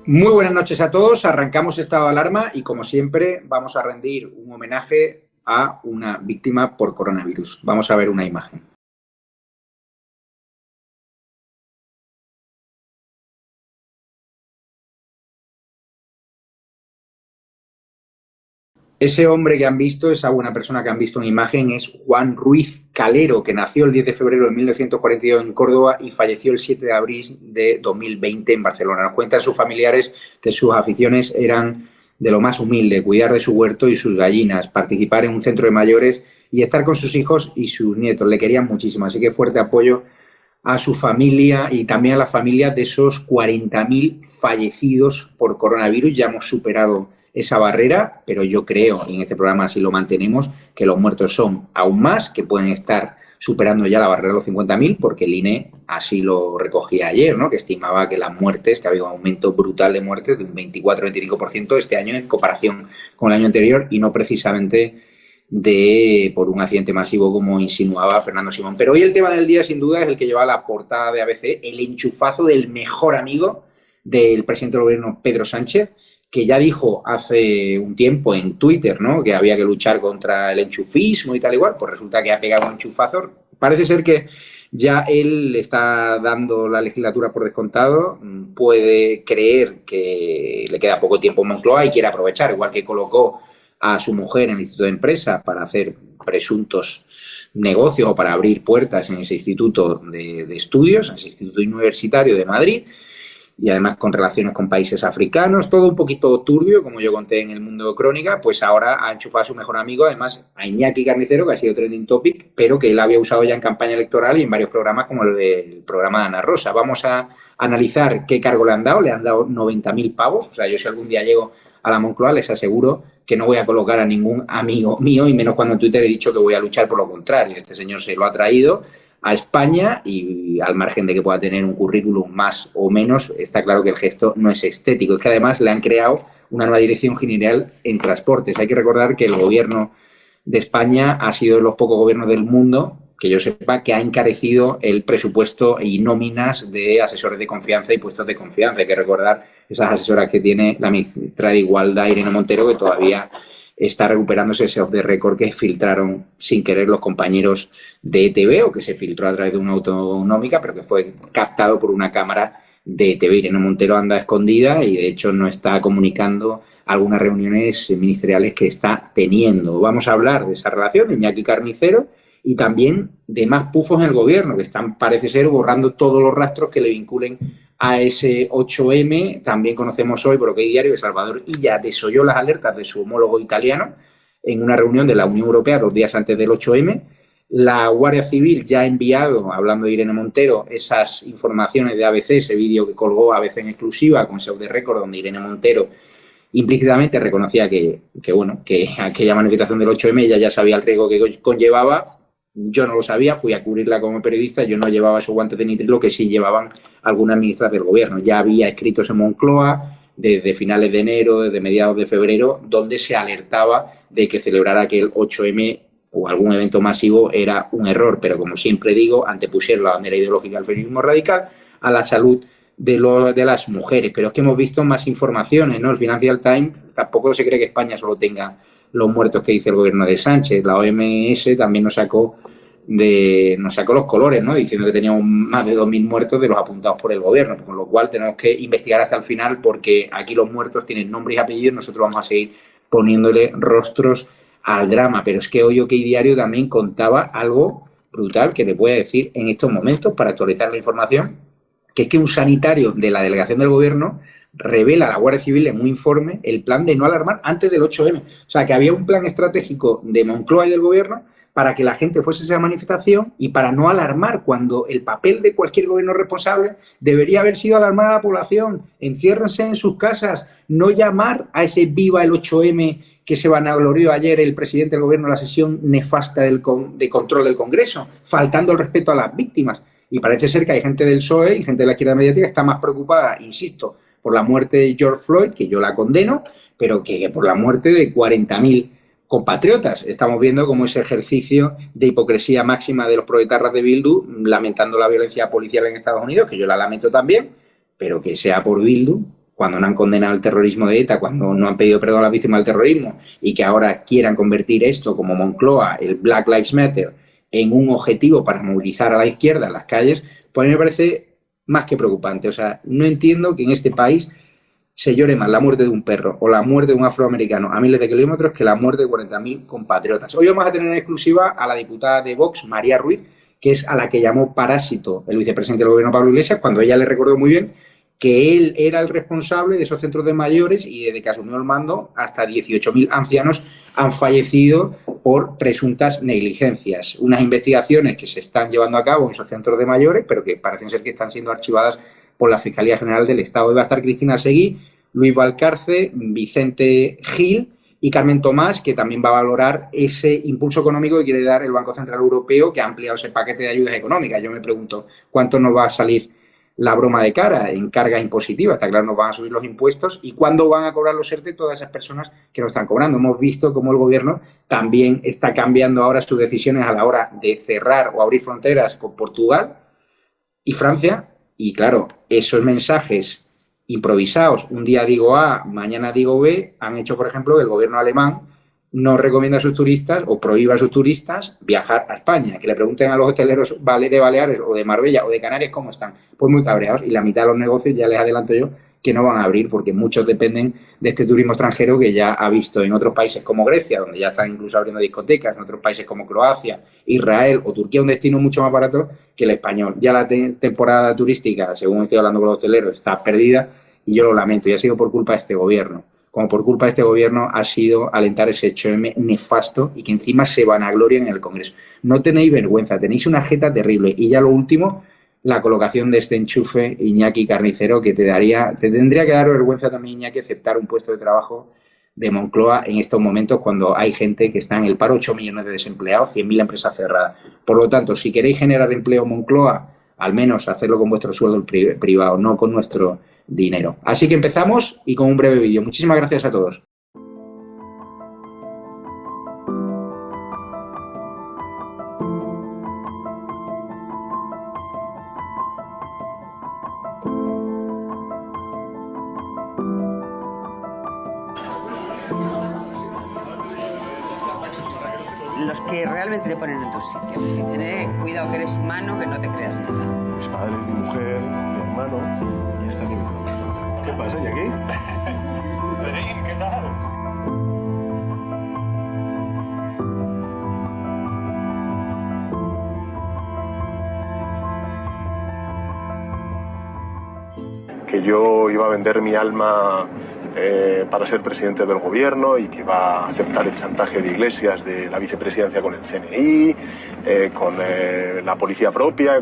Muy buenas noches a todos. Arrancamos estado de alarma y, como siempre, vamos a rendir un homenaje a una víctima por coronavirus. Vamos a ver una imagen. Ese hombre que han visto, esa buena persona que han visto en imagen, es Juan Ruiz Calero, que nació el 10 de febrero de 1942 en Córdoba y falleció el 7 de abril de 2020 en Barcelona. Nos cuentan sus familiares que sus aficiones eran de lo más humilde: cuidar de su huerto y sus gallinas, participar en un centro de mayores y estar con sus hijos y sus nietos. Le querían muchísimo, así que fuerte apoyo a su familia y también a la familia de esos 40.000 fallecidos por coronavirus. Ya hemos superado esa barrera, pero yo creo, y en este programa así lo mantenemos, que los muertos son aún más, que pueden estar superando ya la barrera de los 50.000, porque el INE así lo recogía ayer, ¿no? Que estimaba que las muertes, que ha habido un aumento brutal de muertes de un 24-25% este año en comparación con el año anterior, y no precisamente por un accidente masivo como insinuaba Fernando Simón. Pero hoy el tema del día, sin duda, es el que lleva la portada de ABC, el enchufazo del mejor amigo del presidente del gobierno, Pedro Sánchez, que ya dijo hace un tiempo en Twitter, ¿no?, que había que luchar contra el enchufismo y tal igual. Pues resulta que ha pegado un enchufazo. Parece ser que ya él está dando la legislatura por descontado, puede creer que le queda poco tiempo en Moncloa y quiere aprovechar, igual que colocó a su mujer en el Instituto de Empresa para hacer presuntos negocios o para abrir puertas en ese instituto de estudios, en ese instituto universitario de Madrid, y además con relaciones con países africanos, todo un poquito turbio, como yo conté en El Mundo Crónica. Pues ahora ha enchufado a su mejor amigo, además a Iñaki Carnicero, que ha sido trending topic, pero que él había usado ya en campaña electoral y en varios programas, como el programa de Ana Rosa. Vamos a analizar qué cargo le han dado 90.000 pavos, o sea, yo si algún día llego a la Moncloa les aseguro que no voy a colocar a ningún amigo mío, y menos cuando en Twitter he dicho que voy a luchar por lo contrario. Este señor se lo ha traído a España y, al margen de que pueda tener un currículum más o menos, está claro que el gesto no es estético. Es que además le han creado una nueva dirección general en transportes. Hay que recordar que el gobierno de España ha sido de los pocos gobiernos del mundo, que yo sepa, que ha encarecido el presupuesto y nóminas de asesores de confianza y puestos de confianza. Hay que recordar esas asesoras que tiene la ministra de Igualdad, Irene Montero, que todavía está recuperándose ese off the record que filtraron sin querer los compañeros de ETV, o que se filtró a través de una autonómica, pero que fue captado por una cámara de ETV. Irene Montero anda escondida y, de hecho, no está comunicando algunas reuniones ministeriales que está teniendo. Vamos a hablar de esa relación de Iñaki Carnicero y también de más pufos en el gobierno, que están, parece ser, borrando todos los rastros que le vinculen a ese 8M. También conocemos hoy, por OK Diario, que Salvador Illa desoyó las alertas de su homólogo italiano en una reunión de la Unión Europea 2 días antes del 8M. La Guardia Civil ya ha enviado, hablando de Irene Montero, esas informaciones de ABC, ese vídeo que colgó ABC en exclusiva con ese off the record, donde Irene Montero implícitamente reconocía que aquella manifestación del 8M ella ya sabía el riesgo que conllevaba. Yo no lo sabía, fui a cubrirla como periodista, yo no llevaba esos guantes de nitrilo que sí llevaban algunas ministras del gobierno. Ya había escritos en Moncloa desde finales de enero, desde mediados de febrero, donde se alertaba de que celebrar aquel 8M o algún evento masivo era un error, pero, como siempre digo, antepusieron la bandera ideológica del feminismo radical a la salud de las mujeres. Pero es que hemos visto más informaciones, ¿no? El Financial Times tampoco se cree que España solo tenga los muertos que dice el gobierno de Sánchez. La OMS también nos sacó los colores, ¿no?, diciendo que teníamos más de 2.000 muertos de los apuntados por el gobierno, con lo cual tenemos que investigar hasta el final, porque aquí los muertos tienen nombres y apellidos. Nosotros vamos a seguir poniéndole rostros al drama. Pero es que hoy OK Diario también contaba algo brutal que te voy a decir en estos momentos para actualizar la información, que es que un sanitario de la delegación del gobierno revela a la Guardia Civil en un informe el plan de no alarmar antes del 8M. O sea, que había un plan estratégico de Moncloa y del gobierno para que la gente fuese a esa manifestación y para no alarmar, cuando el papel de cualquier gobierno responsable debería haber sido alarmar a la población. Enciérrense en sus casas, no llamar a ese viva el 8M que se vanaglorió ayer el presidente del gobierno en la sesión nefasta de control del Congreso, faltando el respeto a las víctimas. Y parece ser que hay gente del PSOE y gente de la izquierda mediática que está más preocupada, insisto, por la muerte de George Floyd, que yo la condeno, pero que por la muerte de 40.000 compatriotas. Estamos viendo cómo ese ejercicio de hipocresía máxima de los proetarras de Bildu, lamentando la violencia policial en Estados Unidos, que yo la lamento también, pero que sea por Bildu, cuando no han condenado el terrorismo de ETA, cuando no han pedido perdón a las víctimas del terrorismo, y que ahora quieran convertir esto, como Moncloa, el Black Lives Matter, en un objetivo para movilizar a la izquierda en las calles, pues a mí me parece más que preocupante. O sea, no entiendo que en este país se llore más la muerte de un perro o la muerte de un afroamericano a miles de kilómetros que la muerte de 40.000 compatriotas. Hoy vamos a tener en exclusiva a la diputada de Vox, María Ruiz, que es a la que llamó parásito el vicepresidente del gobierno, Pablo Iglesias, cuando ella le recordó muy bien que él era el responsable de esos centros de mayores y desde que asumió el mando hasta 18.000 ancianos han fallecido por presuntas negligencias. Unas investigaciones que se están llevando a cabo en esos centros de mayores, pero que parecen ser que están siendo archivadas por la Fiscalía General del Estado. Hoy va a estar Cristina Seguí, Luis Valcarce, Vicente Gil y Carmen Tomás, que también va a valorar ese impulso económico que quiere dar el Banco Central Europeo, que ha ampliado ese paquete de ayudas económicas. Yo me pregunto, ¿cuánto nos va a salir la broma de cara en cargas impositivas? Está claro, nos van a subir los impuestos. ¿Y cuándo van a cobrar los ERTE todas esas personas que no están cobrando? Hemos visto cómo el gobierno también está cambiando ahora sus decisiones a la hora de cerrar o abrir fronteras con Portugal y Francia. Y claro, esos mensajes improvisados, un día digo A, mañana digo B, han hecho, por ejemplo, que el gobierno alemán no recomienda a sus turistas o prohíba a sus turistas viajar a España. Que le pregunten a los hoteleros de Baleares o de Marbella o de Canarias cómo están. Pues muy cabreados, y la mitad de los negocios, ya les adelanto yo, que no van a abrir porque muchos dependen de este turismo extranjero que ya ha visto en otros países como Grecia, donde ya están incluso abriendo discotecas, en otros países como Croacia, Israel o Turquía, un destino mucho más barato que el español. Ya la temporada turística, según estoy hablando con los hoteleros, está perdida y yo lo lamento, y ha sido por culpa de este gobierno. Como por culpa de este gobierno ha sido alentar ese 8M nefasto y que encima se vanaglorian en el Congreso. No tenéis vergüenza, tenéis una jeta terrible. Y ya lo último, la colocación de este enchufe Iñaki Carnicero, que te tendría que dar vergüenza también, Iñaki, aceptar un puesto de trabajo de Moncloa en estos momentos cuando hay gente que está en el paro, 8 millones de desempleados, 100.000 empresas cerradas. Por lo tanto, si queréis generar empleo en Moncloa, al menos hacerlo con vuestro sueldo privado, no con nuestro dinero. Así que empezamos y con un breve vídeo. Muchísimas gracias a todos. Los que realmente te ponen en tu sitio. Dicen, cuidado que eres humano, que no te creas nada. Mis padres, mi mujer, mi hermano y hasta aquí. ¿Qué pasa, Iñaki? Berín, ¿qué tal? Que yo iba a vender mi alma para ser presidente del gobierno y que iba a aceptar el chantaje de Iglesias de la vicepresidencia con el CNI, con la policía propia,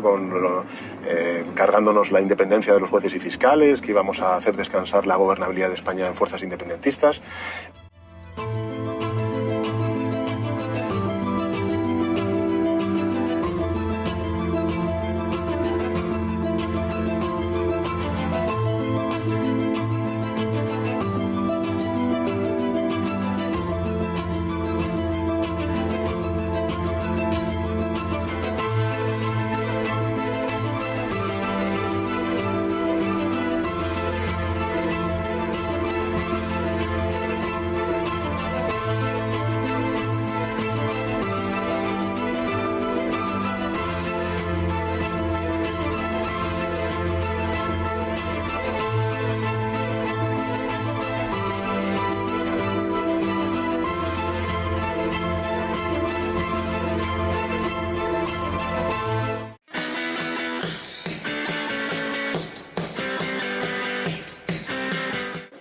cargándonos la independencia de los jueces y fiscales, que íbamos a hacer descansar la gobernabilidad de España en fuerzas independentistas.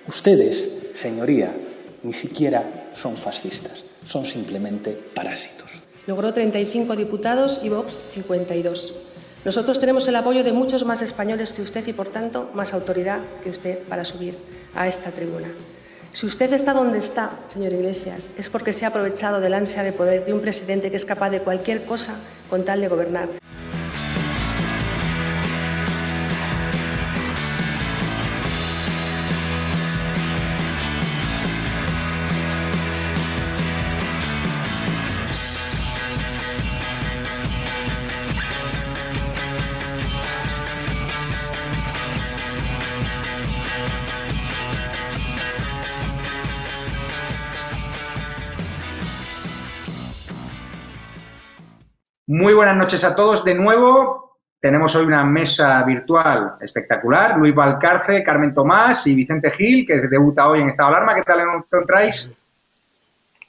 Ustedes, señoría, ni siquiera son fascistas, son simplemente parásitos. Logró 35 diputados y Vox 52. Nosotros tenemos el apoyo de muchos más españoles que usted y, por tanto, más autoridad que usted para subir a esta tribuna. Si usted está donde está, señor Iglesias, es porque se ha aprovechado del ansia de poder de un presidente que es capaz de cualquier cosa con tal de gobernar. Muy buenas noches a todos de nuevo. Tenemos hoy una mesa virtual espectacular. Luis Valcarce, Carmen Tomás y Vicente Gil, que debuta hoy en Estado de Alarma. ¿Qué tal encontráis?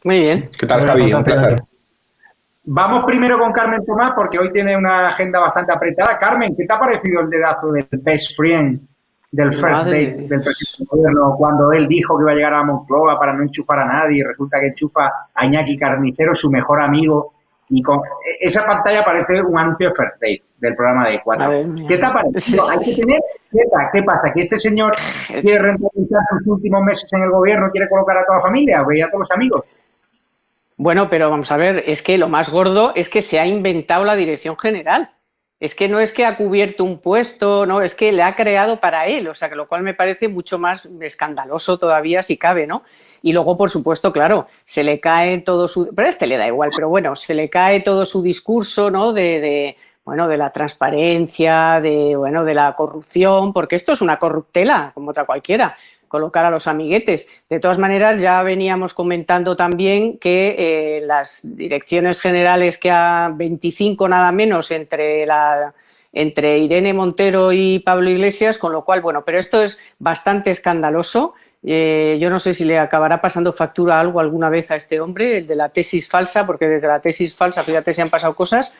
Muy bien. ¿Qué tal, Javi? Un placer. Vamos primero con Carmen Tomás, porque hoy tiene una agenda bastante apretada. Carmen, ¿qué te ha parecido el dedazo del best friend, del first date del presidente del gobierno, cuando él dijo que iba a llegar a Moncloa para no enchufar a nadie y resulta que enchufa a Iñaki Carnicero, su mejor amigo? Y con esa pantalla parece un anuncio de First Date del programa de E4. ¿Qué te ha parecido? Hay que tener... ¿Qué pasa? ¿Que este señor quiere rentabilizar sus últimos meses en el gobierno, quiere colocar a toda la familia o a todos los amigos? Bueno, pero vamos a ver, es que lo más gordo es que se ha inventado la dirección general. Es que no es que ha cubierto un puesto, no, es que le ha creado para él, o sea, que lo cual me parece mucho más escandaloso todavía si cabe, ¿no? Y luego, por supuesto, claro, se le cae todo su... Pero a este le da igual, pero bueno, se le cae todo su discurso, ¿no? De la transparencia, de la corrupción, porque esto es una corruptela, como otra cualquiera, colocar a los amiguetes. De todas maneras, ya veníamos comentando también que las direcciones generales que a 25 nada menos entre Irene Montero y Pablo Iglesias, con lo cual, bueno, pero esto es bastante escandaloso. Yo no sé si le acabará pasando factura algo alguna vez a este hombre, el de la tesis falsa, porque desde la tesis falsa, fíjate, se han pasado cosas.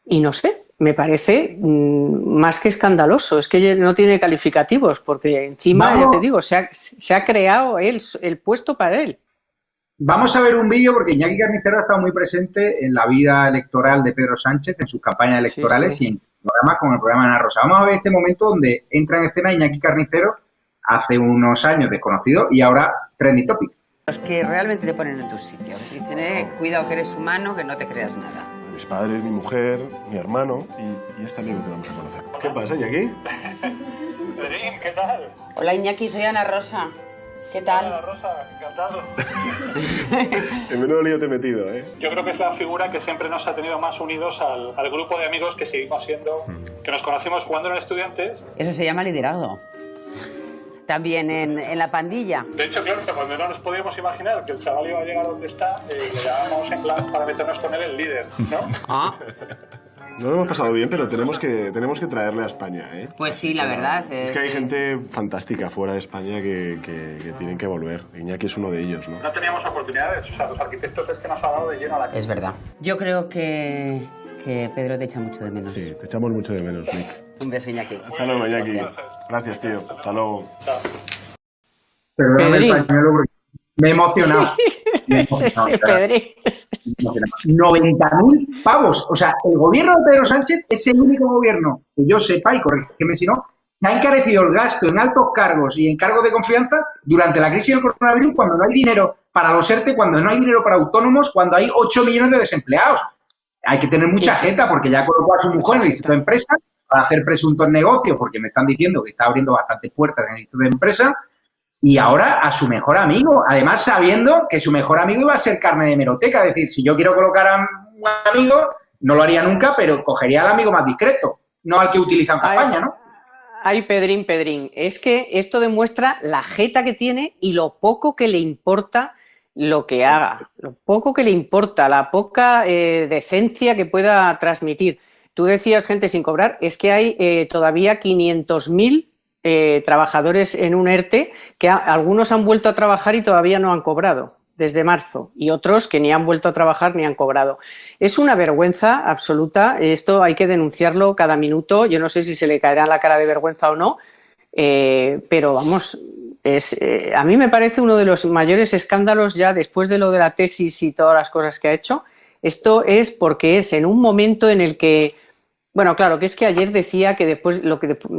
Y no sé, me parece más que escandaloso, es que no tiene calificativos, porque encima, ya te digo, se ha creado el puesto para él. Vamos a ver un vídeo porque Iñaki Carnicero ha estado muy presente en la vida electoral de Pedro Sánchez, en sus campañas electorales y en programas como el programa Ana Rosa. Vamos a ver este momento donde entra en escena Iñaki Carnicero, hace unos años desconocido y ahora trending topic. Los que realmente te ponen en tu sitio. Dicen, cuidado que eres humano, que no te creas nada. Mis padres, mi mujer, mi hermano y este amigo que vamos a conocer. ¿Qué pasa, Iñaki? Pedrín, ¿qué tal? Hola Iñaki, soy Ana Rosa. ¿Qué tal? Hola, Rosa, encantado. En menudo lío te he metido, ¿eh? Yo creo que es la figura que siempre nos ha tenido más unidos al grupo de amigos que seguimos siendo, que nos conocimos jugando en Estudiantes. Eso se llama liderazgo. También en la pandilla. De hecho, claro, cuando no nos podíamos imaginar que el chaval iba a llegar donde está, le llamábamos en plan para meternos con él el líder, ¿no? Ah. No lo hemos pasado bien, pero tenemos que traerle a España, ¿eh? Pues sí, la verdad. Es que hay gente fantástica fuera de España que tienen que volver. Iñaki es uno de ellos, ¿no? No teníamos oportunidades, o sea, los arquitectos es que nos ha dado de lleno a la casa. Es verdad. Yo creo que Pedro te echa mucho de menos. Sí, te echamos mucho de menos, Nick. Un beso, Iñaki. Hasta luego, Iñaki. Gracias, tío. Hasta luego. Perdóname el pañuelo porque me he emocionado. Sí, Pedrín. 90.000 pavos. O sea, el gobierno de Pedro Sánchez es el único gobierno que yo sepa, y corrígeme si no, que ha encarecido el gasto en altos cargos y en cargos de confianza durante la crisis del coronavirus, cuando no hay dinero para los ERTE, cuando no hay dinero para autónomos, cuando hay 8 millones de desempleados. Hay que tener mucha jeta porque ya colocó a su mujer en el Instituto de Empresa para hacer presuntos negocios, porque me están diciendo que está abriendo bastantes puertas en el Instituto de Empresa, y ahora a su mejor amigo, además sabiendo que su mejor amigo iba a ser carne de hemeroteca, es decir, si yo quiero colocar a un amigo, no lo haría nunca, pero cogería al amigo más discreto, no al que utiliza en campaña, ¿no? Ay, Pedrín, es que esto demuestra la jeta que tiene y lo poco que le importa lo que haga, lo poco que le importa, la poca decencia que pueda transmitir. Tú decías gente sin cobrar, es que hay todavía 500.000 trabajadores en un ERTE que algunos han vuelto a trabajar y todavía no han cobrado desde marzo y otros que ni han vuelto a trabajar ni han cobrado. Es una vergüenza absoluta, esto hay que denunciarlo cada minuto, yo no sé si se le caerá en la cara de vergüenza o no, pero vamos, a mí me parece uno de los mayores escándalos ya después de lo de la tesis y todas las cosas que ha hecho. Esto es porque es en un momento en el que, bueno, claro, que es que ayer decía que después,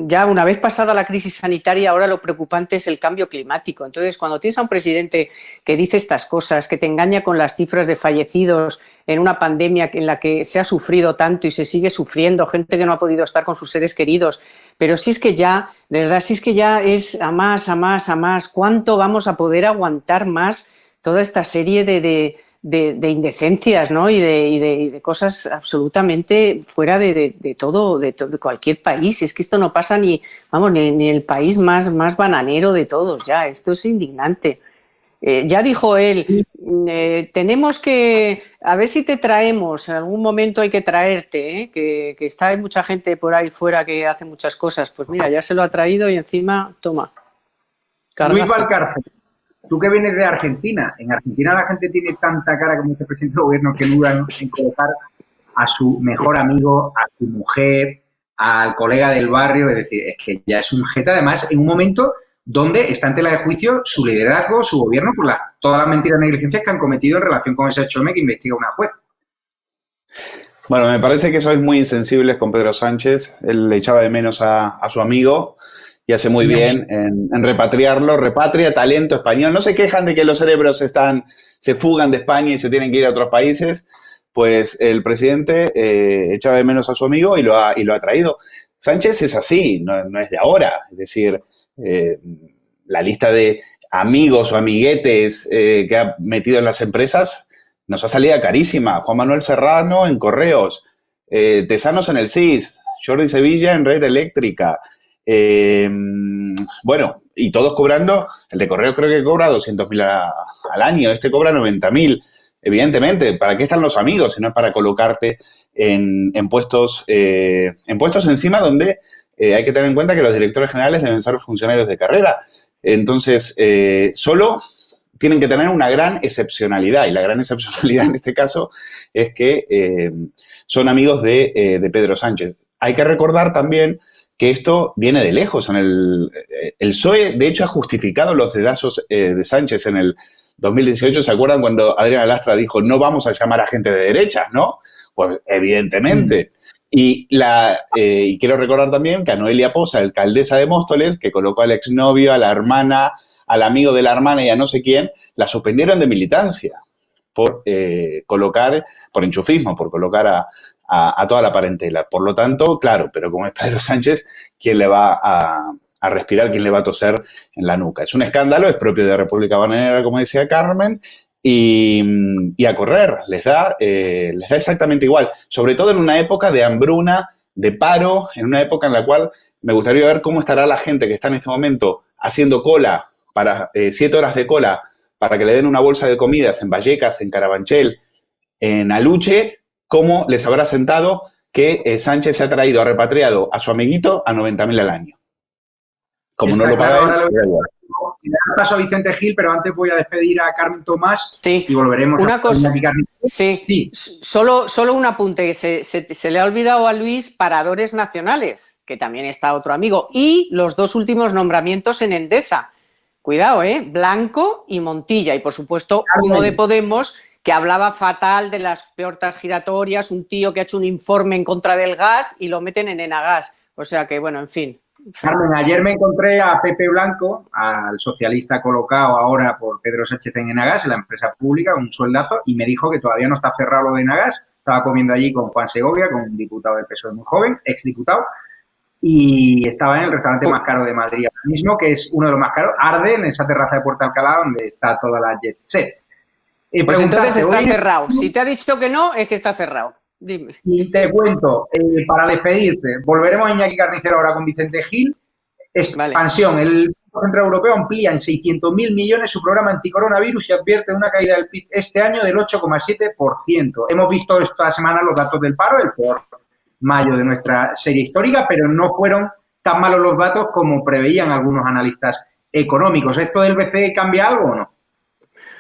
ya una vez pasada la crisis sanitaria, ahora lo preocupante es el cambio climático. Entonces, cuando tienes a un presidente que dice estas cosas, que te engaña con las cifras de fallecidos en una pandemia en la que se ha sufrido tanto y se sigue sufriendo, gente que no ha podido estar con sus seres queridos, pero si es que ya, de verdad, si es que ya es a más, ¿cuánto vamos a poder aguantar más toda esta serie de indecencias, ¿no? y de cosas absolutamente fuera de todo, de cualquier país? Es que esto no pasa ni el país más bananero de todos ya, esto es indignante. Ya dijo él, tenemos que, a ver si te traemos, en algún momento hay que traerte, que hay mucha gente por ahí fuera que hace muchas cosas. Pues mira, ya se lo ha traído y encima, toma. Luis Valcárcel, tú que vienes de Argentina, en Argentina la gente tiene tanta cara como este presidente del gobierno que dudan en colocar a su mejor amigo, a su mujer, al colega del barrio, es decir, es que ya es un jeta, además, en un momento donde está en tela de juicio su liderazgo, su gobierno, por todas las mentiras y negligencias que han cometido en relación con ese 8M que investiga una juez. Bueno, me parece que sois muy insensibles con Pedro Sánchez. Él le echaba de menos a su amigo y hace muy bien en repatriarlo. Repatria talento español. No se quejan de que los cerebros se fugan de España y se tienen que ir a otros países. Pues el presidente echaba de menos a su amigo y lo ha traído. Sánchez es así, no es de ahora. Es decir, la lista de amigos o amiguetes que ha metido en las empresas nos ha salido carísima. Juan Manuel Serrano en Correos, Tesanos en el CIS, Jordi Sevilla en Red Eléctrica. Bueno, y todos cobrando, el de Correos creo que cobra 200.000 al año, este cobra 90.000. Evidentemente, ¿para qué están los amigos? Si no es para colocarte en puestos encima donde hay que tener en cuenta que los directores generales deben ser funcionarios de carrera. Entonces, solo tienen que tener una gran excepcionalidad, y la gran excepcionalidad en este caso es que son amigos de Pedro Sánchez. Hay que recordar también que esto viene de lejos. El PSOE, de hecho, ha justificado los dedazos de Sánchez en el 2018. ¿Se acuerdan cuando Adriana Lastra dijo no vamos a llamar a gente de derechas, no? Pues evidentemente. Y quiero recordar también que a Noelia Poza, alcaldesa de Móstoles, que colocó al exnovio, a la hermana, al amigo de la hermana y a no sé quién, la suspendieron de militancia por enchufismo, por colocar a toda la parentela. Por lo tanto, claro, pero como es Pedro Sánchez, ¿quién le va a respirar, quién le va a toser en la nuca? Es un escándalo, es propio de República Bananera, como decía Carmen, y a correr, les da exactamente igual, sobre todo en una época de hambruna, de paro, en una época en la cual me gustaría ver cómo estará la gente que está en este momento haciendo cola, 7 horas de cola, para que le den una bolsa de comidas en Vallecas, en Carabanchel, en Aluche, cómo les habrá sentado que Sánchez se ha repatriado a su amiguito a 90.000 al año. Como no lo paga él, le doy paso a Vicente Gil, pero antes voy a despedir a Carmen Tomás y volveremos una cosa. Sí. Solo un apunte, que se le ha olvidado a Luis Paradores Nacionales, que también está otro amigo, y los 2 últimos nombramientos en Endesa. Cuidado, Blanco y Montilla, y por supuesto uno de Podemos que hablaba fatal de las puertas giratorias, un tío que ha hecho un informe en contra del gas y lo meten en Enagas. O sea que, bueno, en fin. Carmen, ayer me encontré a Pepe Blanco, al socialista colocado ahora por Pedro Sánchez en Enagas, en la empresa pública, con un sueldazo, y me dijo que todavía no está cerrado lo de Enagas. Estaba comiendo allí con Juan Segovia, con un diputado del PSOE muy joven, exdiputado, y estaba en el restaurante más caro de Madrid ahora mismo, que es uno de los más caros, Arde, en esa terraza de Puerto Alcalá, donde está toda la jet set. Pues entonces está cerrado. Si te ha dicho que no, es que está cerrado. Dime. Y te cuento, para despedirte, volveremos a Iñaki Carnicero ahora con Vicente Gil. Expansión. Vale. El Banco Central Europeo amplía en 600.000 millones su programa anticoronavirus y advierte una caída del PIB este año del 8,7%. Hemos visto esta semana los datos del paro, el peor mayo de nuestra serie histórica, pero no fueron tan malos los datos como preveían algunos analistas económicos. ¿Esto del BCE cambia algo o no?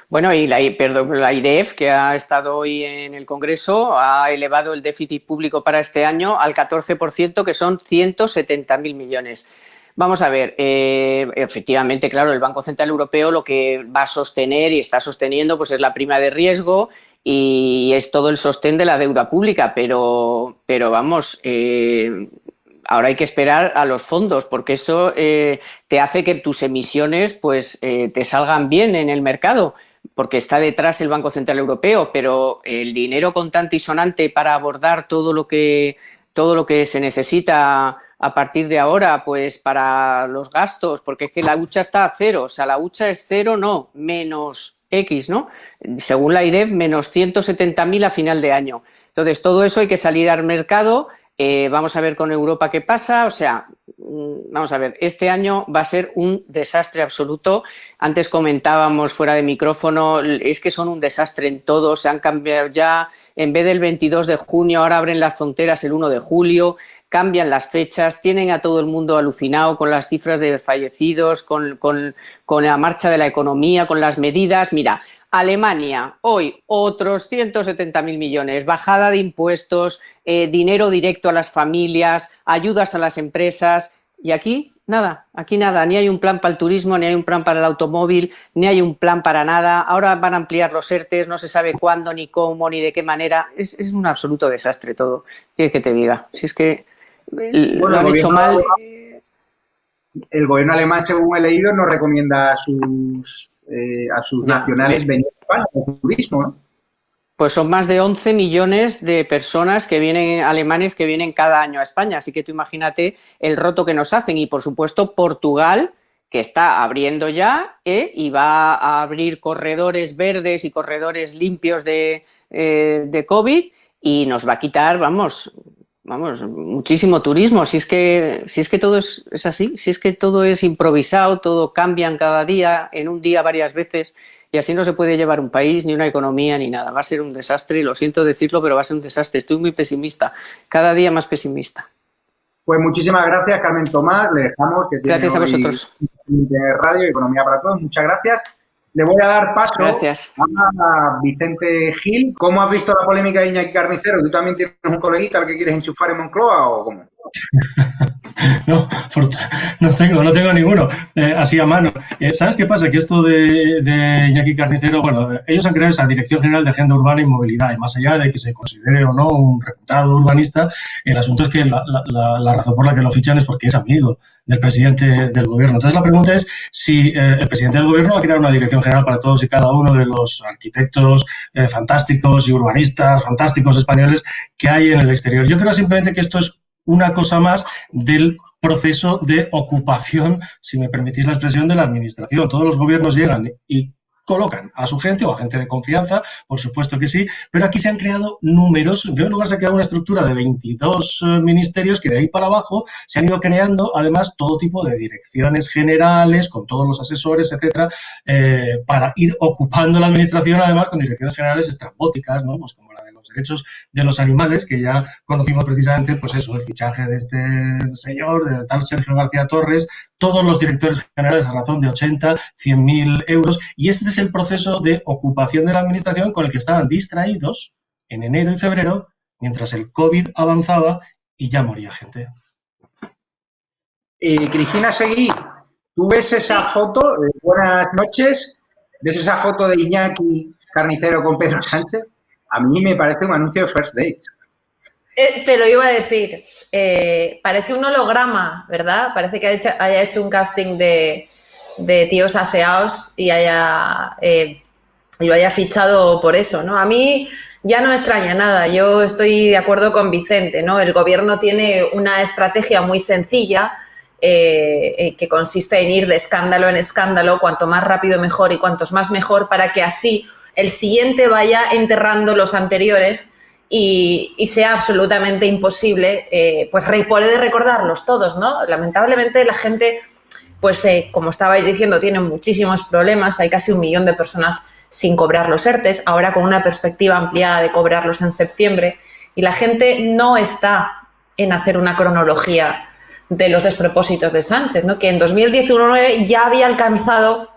Bueno, y la IREF, que ha estado hoy en el Congreso, ha elevado el déficit público para este año al 14%, que son 170.000 millones. Vamos a ver, efectivamente, claro, el Banco Central Europeo lo que va a sostener y está sosteniendo pues es la prima de riesgo y es todo el sostén de la deuda pública, pero vamos, ahora hay que esperar a los fondos, porque eso te hace que tus emisiones pues te salgan bien en el mercado, porque está detrás el Banco Central Europeo, pero el dinero contante y sonante para abordar todo lo que se necesita a partir de ahora, pues para los gastos, porque es que la hucha está a cero, o sea, la hucha es cero, no, menos X, ¿no? Según la IREF, menos 170.000 a final de año. Entonces, todo eso hay que salir al mercado vamos a ver con Europa qué pasa, o sea, vamos a ver, este año va a ser un desastre absoluto. Antes comentábamos fuera de micrófono, es que son un desastre en todo, se han cambiado ya, en vez del 22 de junio, ahora abren las fronteras el 1 de julio, cambian las fechas, tienen a todo el mundo alucinado con las cifras de fallecidos, con la marcha de la economía, con las medidas. Mira, Alemania, hoy otros 170.000 millones, bajada de impuestos, dinero directo a las familias, ayudas a las empresas, y aquí nada, ni hay un plan para el turismo, ni hay un plan para el automóvil, ni hay un plan para nada. Ahora van a ampliar los ERTEs, no se sabe cuándo, ni cómo, ni de qué manera. Es un absoluto desastre todo. ¿Quieres que te diga? Si es que lo han hecho mal. El gobierno alemán, según he leído, no recomienda a sus nacionales venir a España por turismo, ¿no? Pues son más de 11 millones de personas que vienen, alemanes, que vienen cada año a España. Así que tú imagínate el roto que nos hacen. Y, por supuesto, Portugal, que está abriendo ya y va a abrir corredores verdes y corredores limpios de COVID, y nos va a quitar, vamos, muchísimo turismo. Si es que todo es así, si es que todo es improvisado, todo cambian cada día, en un día varias veces, y así no se puede llevar un país, ni una economía, ni nada. Va a ser un desastre, y lo siento decirlo, pero va a ser un desastre. Estoy muy pesimista, cada día más pesimista. Pues muchísimas gracias, Carmen Tomás. Le dejamos que tiene gracias a vosotros. Radio Economía para Todos. Muchas gracias. Le voy a dar paso a Vicente Gil. ¿Cómo has visto la polémica de Iñaki Carnicero? ¿Tú también tienes un coleguita al que quieres enchufar en Moncloa o cómo? No tengo ninguno así a mano. ¿Sabes qué pasa? Que esto de Iñaki Carnicero, bueno, ellos han creado esa Dirección General de Agenda Urbana y Movilidad, y más allá de que se considere o no un reputado urbanista, el asunto es que la razón por la que lo fichan es porque es amigo del presidente del gobierno. Entonces la pregunta es si el presidente del gobierno va a crear una Dirección General para todos y cada uno de los arquitectos fantásticos y urbanistas fantásticos españoles que hay en el exterior. Yo creo simplemente que esto es una cosa más del proceso de ocupación, si me permitís la expresión, de la administración. Todos los gobiernos llegan y colocan a su gente o a gente de confianza, por supuesto que sí, pero aquí se han creado numerosos. En primer lugar, se ha creado una estructura de 22 ministerios que de ahí para abajo se han ido creando, además, todo tipo de direcciones generales, con todos los asesores, etcétera, para ir ocupando la administración, además, con direcciones generales estrambóticas, ¿no? Pues como la de los derechos de los animales, que ya conocimos precisamente, pues eso, el fichaje de este señor, de tal Sergio García Torres, todos los directores generales a razón de 80, 100.000 euros, y este es el proceso de ocupación de la administración con el que estaban distraídos en enero y febrero, mientras el COVID avanzaba y ya moría gente. Cristina Seguí, ¿tú ves esa foto? Buenas noches. ¿Ves esa foto de Iñaki Carnicero con Pedro Sánchez? A mí me parece un anuncio de First Dates. Te lo iba a decir. Parece un holograma, ¿verdad? Parece que haya hecho un casting de tíos aseados y lo haya fichado por eso, ¿no? A mí ya no me extraña nada. Yo estoy de acuerdo con Vicente, ¿no? El gobierno tiene una estrategia muy sencilla que consiste en ir de escándalo en escándalo, cuanto más rápido mejor y cuantos más mejor, para que así el siguiente vaya enterrando los anteriores y sea absolutamente imposible pues poder recordarlos todos, ¿no? Lamentablemente la gente, pues como estabais diciendo, tiene muchísimos problemas. Hay casi 1 millón de personas sin cobrar los ERTEs, ahora con una perspectiva ampliada de cobrarlos en septiembre, y la gente no está en hacer una cronología de los despropósitos de Sánchez, ¿no? Que en 2019 ya había alcanzado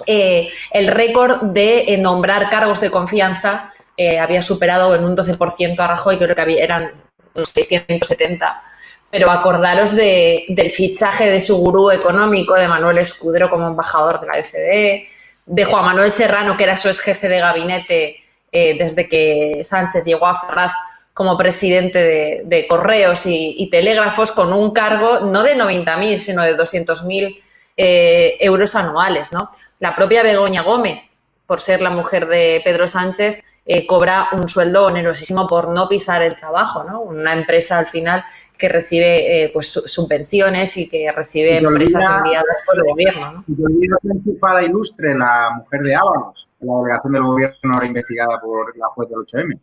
el récord de nombrar cargos de confianza, había superado en un 12% a Rajoy, creo que eran unos 670. Pero acordaros del fichaje de su gurú económico, de Manuel Escudero como embajador de la OCDE, de Juan Manuel Serrano, que era su exjefe de gabinete desde que Sánchez llegó a Ferraz como presidente de Correos y Telégrafos, con un cargo no de 90.000, sino de 200.000 euros anuales, ¿no? La propia Begoña Gómez, por ser la mujer de Pedro Sánchez, cobra un sueldo onerosísimo por no pisar el trabajo, ¿no? Una empresa al final que recibe pues subvenciones y que recibe empresas enviadas por el gobierno, ¿no? Y te olvidas la enchufada ilustre, la mujer de Ábalos, la delegación del gobierno ahora investigada por la juez del 8M.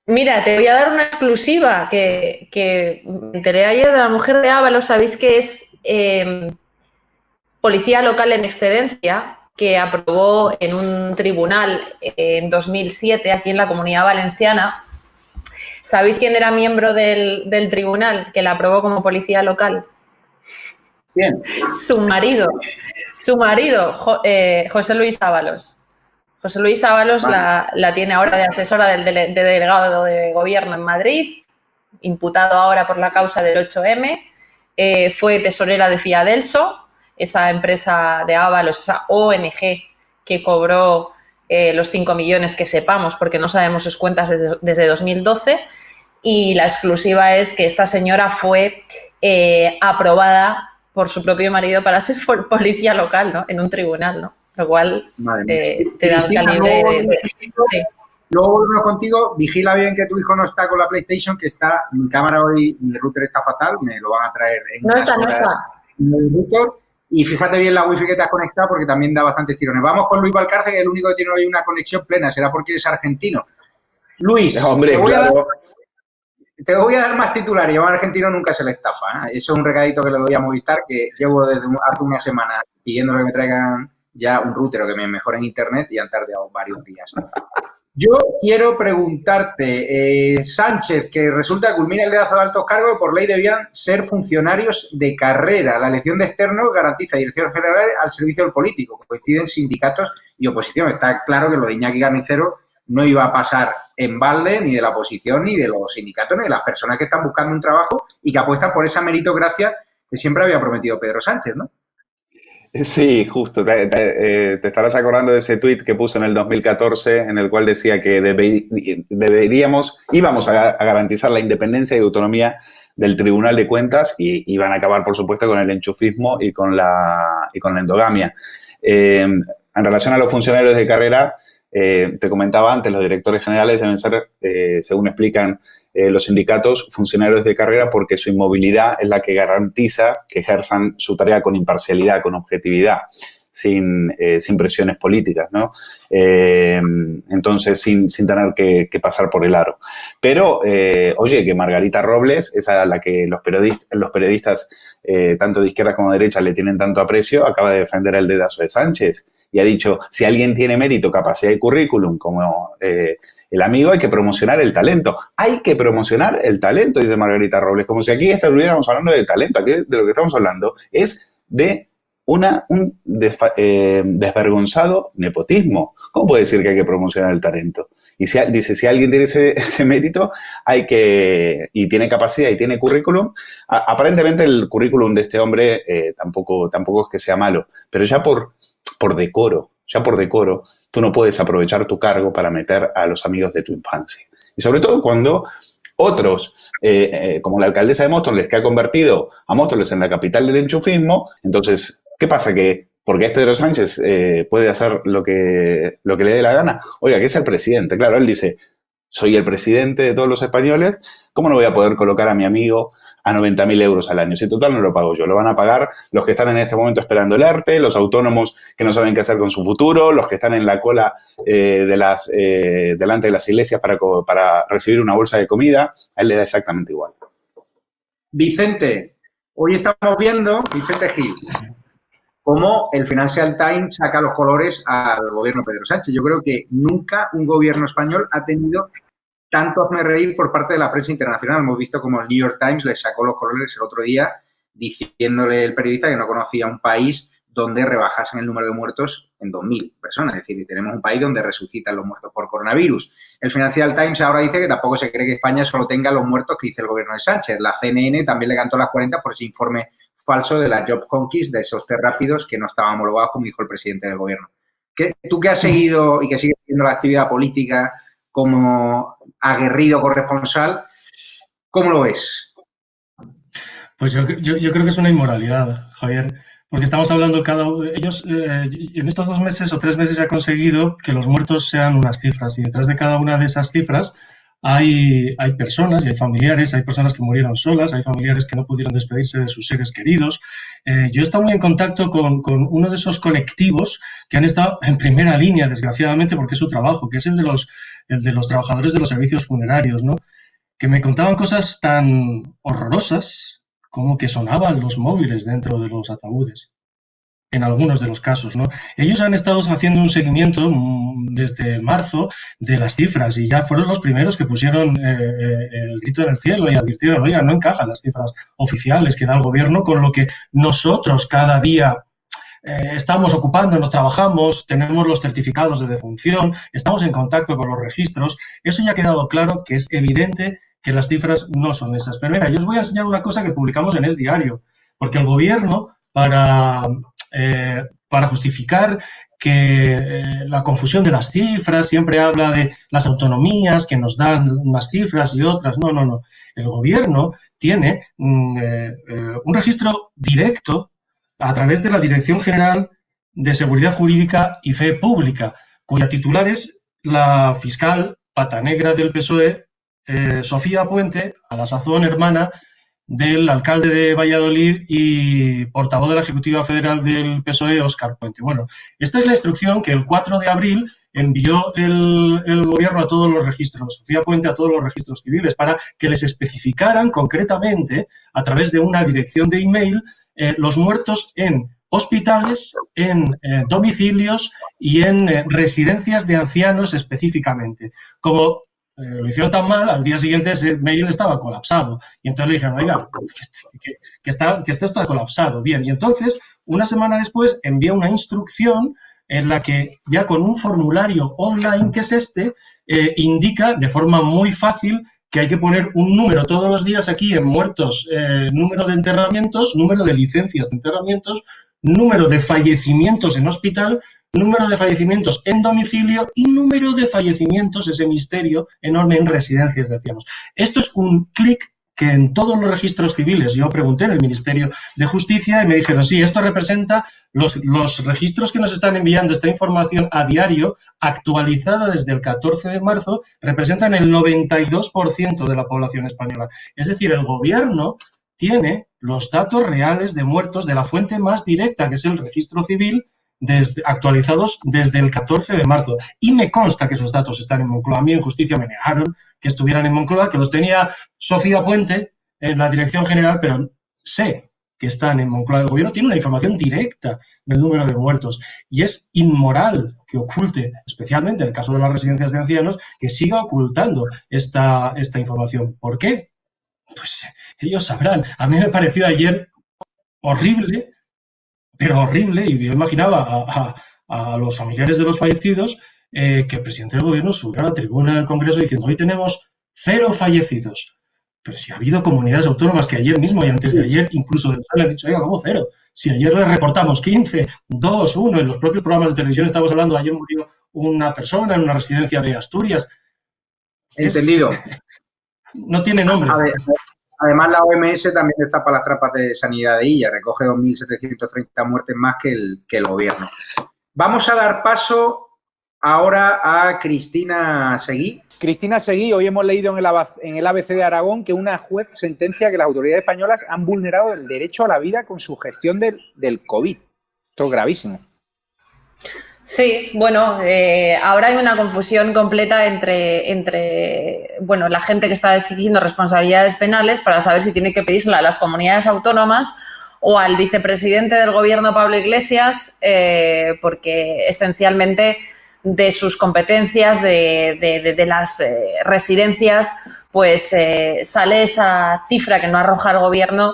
Mira, te voy a dar una exclusiva que me enteré ayer de la mujer de Ábalos. Sabéis que es policía local en excedencia, que aprobó en un tribunal en 2007 aquí en la Comunidad Valenciana. ¿Sabéis quién era miembro del tribunal que la aprobó como policía local? Bien. Su marido, José Luis Ábalos. José Luis Ábalos la tiene ahora de asesora de delegado de gobierno en Madrid, imputado ahora por la causa del 8M. Fue tesorera de Fiadelso, esa empresa de Ábalos, esa ONG que cobró los 5 millones que sepamos, porque no sabemos sus cuentas desde 2012. Y la exclusiva es que esta señora fue aprobada por su propio marido para ser policía local, ¿no? En un tribunal, ¿no? Lo cual te da un calibre sí. Luego volvemos contigo. Vigila bien que tu hijo no está con la PlayStation, que está mi cámara hoy, mi router está fatal, me lo van a traer en unas horas. No está. Y fíjate bien la wifi que te has conectado porque también da bastantes tirones. Vamos con Luis Valcarce, que es el único que tiene hoy una conexión plena. Será porque eres argentino. Luis, hombre, te voy a dar más titulares. A un argentino nunca se le estafa, ¿eh? Eso es un recadito que le doy a Movistar, que llevo desde hace una semana pidiéndole que me traigan ya un router o que me mejoren internet y han tardado varios días. Yo quiero preguntarte, Sánchez, que resulta que culmina el dedazo de altos cargos y por ley debían ser funcionarios de carrera. La elección de externos garantiza dirección general al servicio del político. Coinciden sindicatos y oposición. Está claro que lo de Iñaki Carnicero no iba a pasar en balde ni de la oposición, ni de los sindicatos, ni de las personas que están buscando un trabajo y que apuestan por esa meritocracia que siempre había prometido Pedro Sánchez, ¿no? Sí, justo. Te estarás acordando de ese tuit que puso en el 2014 en el cual decía que íbamos a garantizar la independencia y autonomía del Tribunal de Cuentas y iban a acabar, por supuesto, con el enchufismo y con la endogamia. En relación a los funcionarios de carrera, te comentaba antes, los directores generales deben ser, según explican los sindicatos, funcionarios de carrera porque su inmovilidad es la que garantiza que ejerzan su tarea con imparcialidad, con objetividad, sin presiones políticas, ¿no? Entonces, sin tener que pasar por el aro. Pero, oye, que Margarita Robles, esa a la que los periodistas tanto de izquierda como de derecha le tienen tanto aprecio, acaba de defender el dedazo de Sánchez y ha dicho, si alguien tiene mérito, capacidad y currículum, como el amigo, hay que promocionar el talento. Hay que promocionar el talento, dice Margarita Robles, como si aquí estuviéramos hablando de talento. Aquí de lo que estamos hablando es de un desvergonzado nepotismo. ¿Cómo puede decir que hay que promocionar el talento? Y dice, si alguien tiene ese mérito, y tiene capacidad y tiene currículum, aparentemente el currículum de este hombre tampoco es que sea malo, pero ya por decoro, tú no puedes aprovechar tu cargo para meter a los amigos de tu infancia. Y sobre todo cuando otros, como la alcaldesa de Móstoles, que ha convertido a Móstoles en la capital del enchufismo, entonces, ¿qué pasa? Que porque es Pedro Sánchez, puede hacer lo que le dé la gana. Oiga, que es el presidente. Claro, él dice, soy el presidente de todos los españoles, ¿cómo no voy a poder colocar a mi amigo a 90.000 euros al año? Si total no lo pago yo, lo van a pagar los que están en este momento esperando el ERTE, los autónomos que no saben qué hacer con su futuro, los que están en la cola delante de las iglesias para recibir una bolsa de comida, a él le da exactamente igual. Vicente, hoy estamos viendo, Vicente Gil, cómo el Financial Times saca los colores al gobierno Pedro Sánchez. Yo creo que nunca un gobierno español ha tenido tanto hazmerreír por parte de la prensa internacional. Hemos visto como el New York Times le sacó los colores el otro día diciéndole el periodista que no conocía un país donde rebajasen el número de muertos en 2.000 personas. Es decir, que tenemos un país donde resucitan los muertos por coronavirus. El Financial Times ahora dice que tampoco se cree que España solo tenga los muertos que dice el gobierno de Sánchez. La CNN también le cantó las 40 por ese informe falso de la Job Conquist, de esos test rápidos que no estaban homologados, como dijo el presidente del gobierno. Tú que has seguido y que sigues siguiendo la actividad política como aguerrido corresponsal, ¿cómo lo ves? Pues yo creo que es una inmoralidad, Javier, porque estamos hablando ellos en estos 2 meses o 3 meses ha conseguido que los muertos sean unas cifras y detrás de cada una de esas cifras hay personas y hay familiares, hay personas que murieron solas, hay familiares que no pudieron despedirse de sus seres queridos. Yo he estado muy en contacto con uno de esos colectivos que han estado en primera línea, desgraciadamente, porque es su trabajo, que es el de los trabajadores de los servicios funerarios, ¿no? Que me contaban cosas tan horrorosas como que sonaban los móviles dentro de los ataúdes, en algunos de los casos, ¿no? Ellos han estado haciendo un seguimiento desde marzo de las cifras y ya fueron los primeros que pusieron el grito en el cielo y advirtieron, oiga, no encajan las cifras oficiales que da el gobierno con lo que nosotros cada día estamos ocupándonos, trabajamos, tenemos los certificados de defunción, estamos en contacto con los registros. Eso ya ha quedado claro que es evidente que las cifras no son esas. Pero mira, yo os voy a enseñar una cosa que publicamos en Es Diario, porque el gobierno, para justificar que la confusión de las cifras, siempre habla de las autonomías que nos dan unas cifras y otras. No, no, no. El gobierno tiene un registro directo a través de la Dirección General de Seguridad Jurídica y Fe Pública, cuya titular es la fiscal pata negra del PSOE, Sofía Puente, a la sazón hermana del alcalde de Valladolid y portavoz de la Ejecutiva Federal del PSOE, Óscar Puente. Bueno, esta es la instrucción que el 4 de abril envió el gobierno a todos los registros, Sofía Puente a todos los registros civiles, para que les especificaran concretamente, a través de una dirección de email, los muertos en hospitales, en domicilios y en residencias de ancianos específicamente. Como lo hicieron tan mal, al día siguiente ese mail estaba colapsado. Y entonces le dijeron, oiga, que esto está colapsado. Bien, y entonces, una semana después, envía una instrucción en la que ya con un formulario online, que es este, indica de forma muy fácil que hay que poner un número todos los días aquí en muertos, número de enterramientos, número de licencias de enterramientos, número de fallecimientos en hospital, número de fallecimientos en domicilio y número de fallecimientos, ese misterio enorme, en residencias de ancianos. Esto es un clic que en todos los registros civiles, yo pregunté en el Ministerio de Justicia y me dijeron, sí, esto representa los registros que nos están enviando esta información a diario, actualizada desde el 14 de marzo, representan el 92% de la población española. Es decir, el gobierno tiene los datos reales de muertos de la fuente más directa, que es el registro civil, actualizados desde el 14 de marzo. Y me consta que esos datos están en Moncloa. A mí en Justicia me negaron que estuvieran en Moncloa, que los tenía Sofía Puente en la Dirección General, pero sé que están en Moncloa. El gobierno tiene una información directa del número de muertos y es inmoral que oculte, especialmente en el caso de las residencias de ancianos, que siga ocultando esta información. ¿Por qué? Pues ellos sabrán. A mí me pareció ayer horrible, pero horrible, y yo imaginaba a los familiares de los fallecidos que el presidente del gobierno subiera a la tribuna del Congreso diciendo, hoy tenemos 0 fallecidos. Pero si ha habido comunidades autónomas que ayer mismo y antes de ayer, incluso le han dicho, oiga, ¿cómo 0? Si ayer le reportamos 15, 2, 1, en los propios programas de televisión estamos hablando, ayer murió una persona en una residencia de Asturias. Entendido. No tiene nombre. A ver, además, la OMS también destapa las trampas de sanidad de ella, recoge 2.730 muertes más que el gobierno. Vamos a dar paso ahora a Cristina Seguí. Cristina Seguí, hoy hemos leído en el ABC de Aragón que una juez sentencia que las autoridades españolas han vulnerado el derecho a la vida con su gestión del COVID. Esto es gravísimo. Sí, bueno, ahora hay una confusión completa entre bueno, la gente que está exigiendo responsabilidades penales para saber si tiene que pedírsela a las comunidades autónomas o al vicepresidente del gobierno, Pablo Iglesias, porque esencialmente de sus competencias, de las residencias, pues sale esa cifra que no arroja el gobierno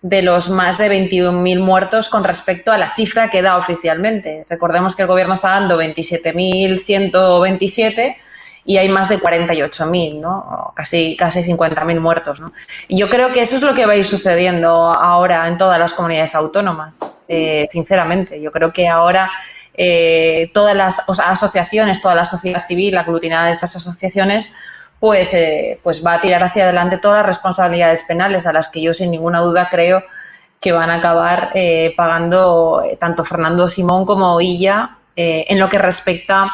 de los más de 21.000 muertos con respecto a la cifra que da oficialmente. Recordemos que el gobierno está dando 27.127 y hay más de 48.000, ¿no? Casi 50.000 muertos, ¿no? Y yo creo que eso es lo que va a ir sucediendo ahora en todas las comunidades autónomas, sinceramente. Yo creo que ahora todas las asociaciones, toda la sociedad civil aglutinada en esas asociaciones, pues va a tirar hacia adelante todas las responsabilidades penales a las que yo sin ninguna duda creo que van a acabar pagando tanto Fernando Simón como Illa en lo que respecta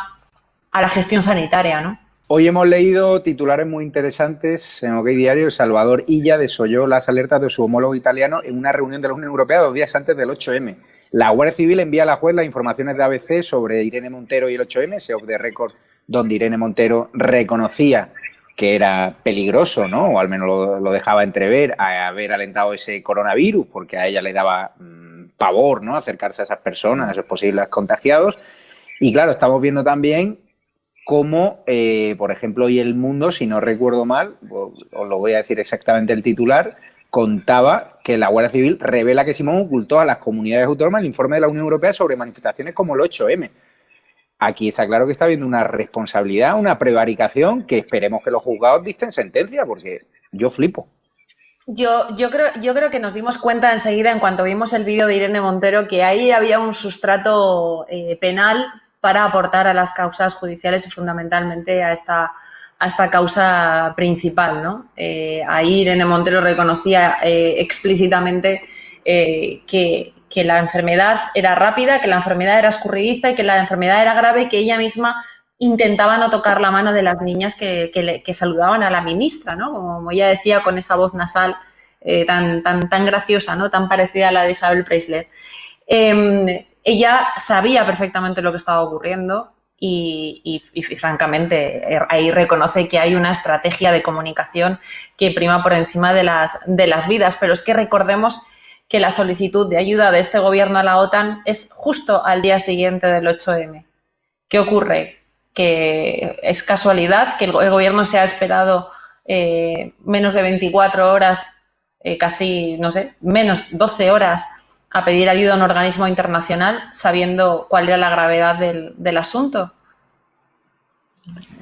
a la gestión sanitaria, ¿no? Hoy hemos leído titulares muy interesantes en OK Diario. El Salvador Illa desoyó las alertas de su homólogo italiano en una reunión de la Unión Europea 2 días antes del 8M. La Guardia Civil envía a la juez las informaciones de ABC sobre Irene Montero y el 8M, ese off the record donde Irene Montero reconocía que era peligroso, ¿no? O al menos lo dejaba entrever, a haber alentado ese coronavirus, porque a ella le daba pavor, ¿no? Acercarse a esas personas, a esos posibles contagiados. Y claro, estamos viendo también cómo, por ejemplo, hoy El Mundo, si no recuerdo mal, os lo voy a decir exactamente el titular, contaba que la Guardia Civil revela que Simón ocultó a las comunidades autónomas el informe de la Unión Europea sobre manifestaciones como el 8M. Aquí está claro que está habiendo una responsabilidad, una prevaricación, que esperemos que los juzgados dicten sentencia, porque yo flipo. Yo creo que nos dimos cuenta enseguida, en cuanto vimos el vídeo de Irene Montero, que ahí había un sustrato penal para aportar a las causas judiciales y fundamentalmente a esta causa principal, ¿no? Ahí Irene Montero reconocía explícitamente que la enfermedad era rápida, que la enfermedad era escurridiza y que la enfermedad era grave y que ella misma intentaba no tocar la mano de las niñas que saludaban a la ministra, ¿no? Como ella decía con esa voz nasal tan graciosa, ¿no? Tan parecida a la de Isabel Preisler. Ella sabía perfectamente lo que estaba ocurriendo y francamente ahí reconoce que hay una estrategia de comunicación que prima por encima de las vidas, pero es que recordemos que la solicitud de ayuda de este gobierno a la OTAN es justo al día siguiente del 8M. ¿Qué ocurre? Que es casualidad que el gobierno se ha esperado menos de 24 horas, casi, no sé, menos 12 horas a pedir ayuda a un organismo internacional sabiendo cuál era la gravedad del asunto.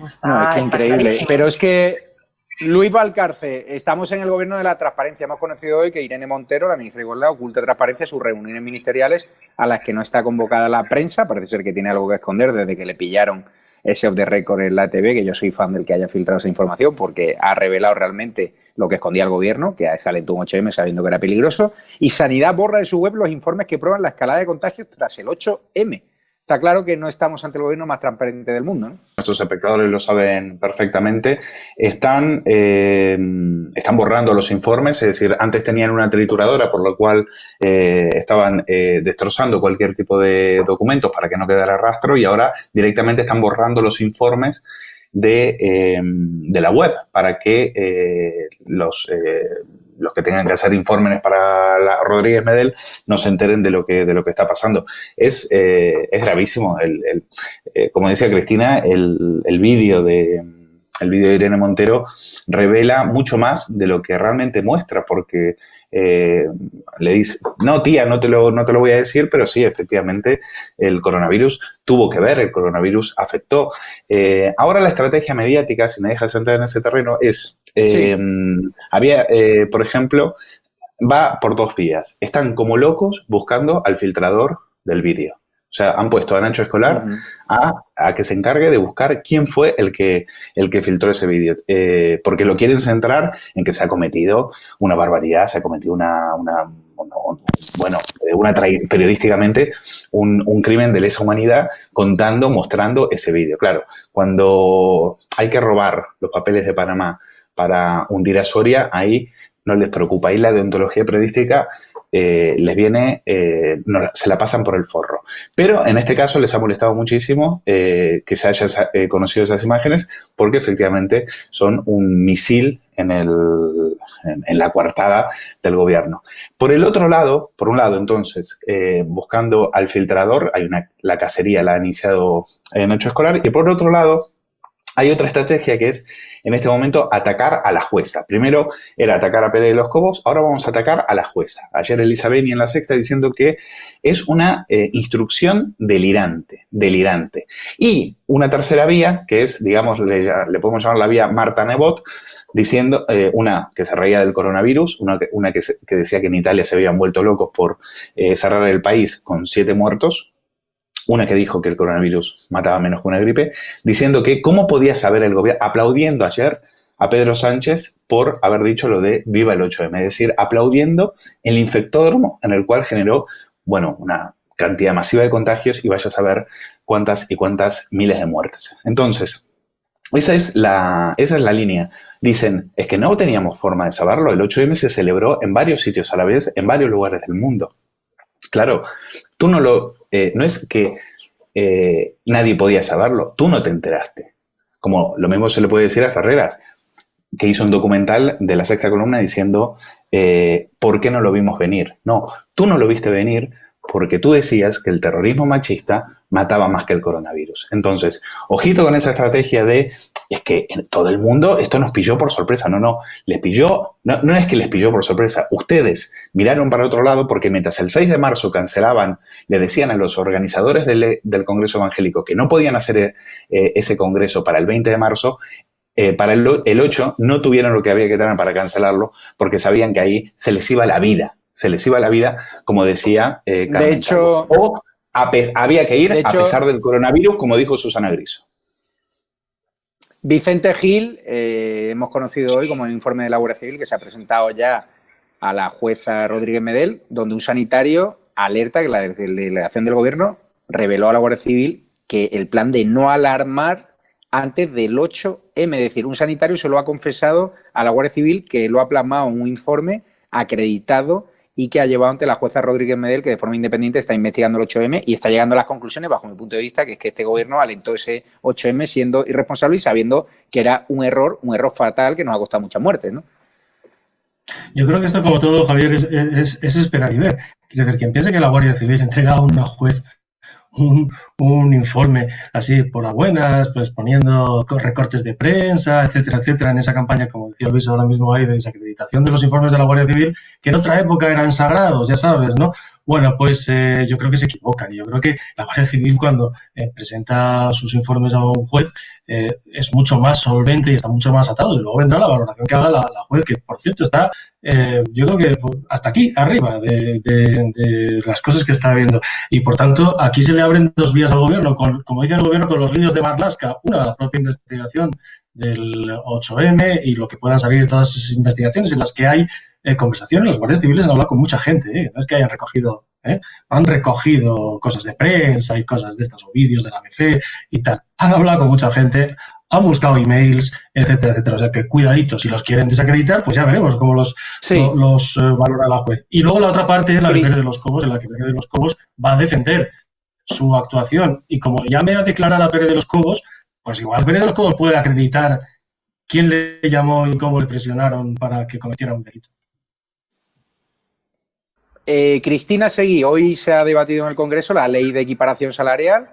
Está increíble. Clarísimo. Pero es que, Luis Valcarce, estamos en el gobierno de la transparencia. Hemos conocido hoy que Irene Montero, la ministra de Igualdad, oculta transparencia sus reuniones ministeriales a las que no está convocada la prensa. Parece ser que tiene algo que esconder desde que le pillaron ese off the record en la TV, que yo soy fan del que haya filtrado esa información porque ha revelado realmente lo que escondía el gobierno, que se alentó un 8M sabiendo que era peligroso. Y Sanidad borra de su web los informes que prueban la escalada de contagios tras el 8M. Está claro que no estamos ante el gobierno más transparente del mundo, ¿no? Nuestros espectadores lo saben perfectamente. Están borrando los informes, es decir, antes tenían una trituradora, por lo cual estaban destrozando cualquier tipo de documentos para que no quedara rastro, y ahora directamente están borrando los informes de la web para que los que tengan que hacer informes para la Rodríguez Medel no se enteren de lo que está pasando. Es gravísimo. Como decía Cristina, el vídeo de Irene Montero revela mucho más de lo que realmente muestra, porque le dice, no tía, no te lo voy a decir, pero sí, efectivamente, el coronavirus tuvo que ver, el coronavirus afectó. Ahora la estrategia mediática, si me dejas entrar en ese terreno, es, por ejemplo, va por dos vías. Están como locos buscando al filtrador del vídeo. O sea, han puesto a Nacho Escolar a que se encargue de buscar quién fue el que filtró ese vídeo. Porque lo quieren centrar en que se ha cometido una barbaridad, se ha cometido periodísticamente un crimen de lesa humanidad, mostrando ese vídeo. Claro, cuando hay que robar los papeles de Panamá para hundir a Soria, ahí no les preocupa. Ahí la deontología periodística les viene, se la pasan por el forro. Pero en este caso les ha molestado muchísimo que se haya conocido esas imágenes, porque efectivamente son un misil en la coartada del gobierno. Por un lado, entonces, buscando al filtrador, la cacería la ha iniciado Nacho Escolar, y por otro lado, hay otra estrategia que es, en este momento, atacar a la jueza. Primero era atacar a Pérez de los Cobos, ahora vamos a atacar a la jueza. Ayer Elisa Beni en La Sexta diciendo que es una instrucción delirante. Y una tercera vía, que es, digamos, le podemos llamar la vía Marta Nebot, diciendo, una que se reía del coronavirus, una que decía que en Italia se habían vuelto locos por cerrar el país con 7 muertos, una que dijo que el coronavirus mataba menos que una gripe, diciendo que cómo podía saber el gobierno, aplaudiendo ayer a Pedro Sánchez por haber dicho lo de viva el 8M, es decir, aplaudiendo el infectódromo en el cual generó, una cantidad masiva de contagios y vaya a saber cuántas y cuántas miles de muertes. Entonces, Esa es la línea. Dicen, es que no teníamos forma de saberlo. El 8M se celebró en varios sitios a la vez, en varios lugares del mundo. Claro, tú no es que nadie podía saberlo, tú no te enteraste. Como lo mismo se le puede decir a Ferreras, que hizo un documental de La Sexta Columna diciendo ¿por qué no lo vimos venir? No, tú no lo viste venir porque tú decías que el terrorismo machista mataba más que el coronavirus. Entonces, ojito con esa estrategia de, es que en todo el mundo esto nos pilló por sorpresa. No es que les pilló por sorpresa. Ustedes miraron para otro lado porque mientras el 6 de marzo cancelaban, le decían a los organizadores del Congreso Evangélico que no podían hacer ese congreso para el 20 de marzo, para el 8 no tuvieron lo que había que tener para cancelarlo porque sabían que ahí se les iba la vida. Se les iba la vida, como decía Carmen. De hecho, o había que ir a pesar del coronavirus, como dijo Susana Griso. Vicente Gil, hemos conocido hoy como un informe de la Guardia Civil que se ha presentado ya a la jueza Rodríguez Medel, donde un sanitario alerta que la delegación del gobierno reveló a la Guardia Civil que el plan de no alarmar antes del 8M, es decir, un sanitario se lo ha confesado a la Guardia Civil que lo ha plasmado en un informe acreditado y que ha llevado ante la jueza Rodríguez Medel, que de forma independiente está investigando el 8M y está llegando a las conclusiones, bajo mi punto de vista, que es que este gobierno alentó ese 8M siendo irresponsable y sabiendo que era un error fatal que nos ha costado muchas muertes, ¿no? Yo creo que esto, como todo, Javier, es esperar y ver. Quiero decir, quien piense que la Guardia Civil entrega a una juez un informe así por a buenas, pues poniendo recortes de prensa, etcétera, en esa campaña, como decía Luis, ahora mismo hay de desacreditación de los informes de la Guardia Civil, que en otra época eran sagrados, ya sabes, ¿no? Bueno, pues yo creo que se equivocan. Yo creo que la Guardia Civil, cuando presenta sus informes a un juez, es mucho más solvente y está mucho más atado. Y luego vendrá la valoración que haga la juez, que por cierto está, yo creo que hasta aquí, arriba de las cosas que está viendo. Y por tanto, aquí se le abren dos vías al gobierno, como dice el gobierno, con los líos de Marlaska. Una, la propia investigación del 8M y lo que puedan salir de todas esas investigaciones en las que hay conversaciones. Los guardias civiles han hablado con mucha gente, no es que hayan recogido, han recogido cosas de prensa y cosas de estas, o vídeos de la ABC y tal. Han hablado con mucha gente, han buscado emails, etcétera. O sea que cuidadito, si los quieren desacreditar, pues ya veremos cómo los valora la juez. Y luego la otra parte es la de Pérez de los Cobos, en la que Pérez de los Cobos va a defender su actuación. Y como llame a declarar a Pérez de los Cobos, pues igual Pérez de los Cobos puede acreditar quién le llamó y cómo le presionaron para que cometiera un delito. Cristina Seguí, hoy se ha debatido en el Congreso la ley de equiparación salarial